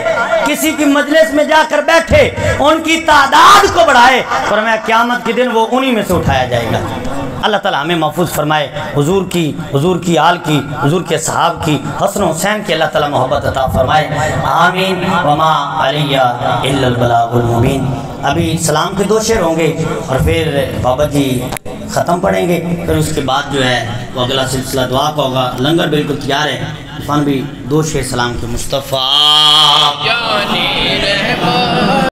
کسی کی مجلس میں جا کر بیٹھے ان کی تعداد کو بڑھائے، فرمایا قیامت کے دن وہ انہی میں سے اٹھایا جائے گا۔ اللہ تعالیٰ ہمیں محفوظ فرمائے، حضور کی آل کی، حضور کے صحاب کی، حسن حسین کی اللہ تعالیٰ محبت عطا فرمائے، آمین۔ وما علیہ الا البلاغ المبین۔ ابھی سلام کے 2 شعر ہوں گے اور پھر بابا جی ختم پڑھیں گے، پھر اس کے بعد جو ہے وہ اگلا سلسلہ دعا کا ہوگا۔ لنگر بالکل تیار ہے، عرفان بھی 2 شعر سلام کے مصطفیٰ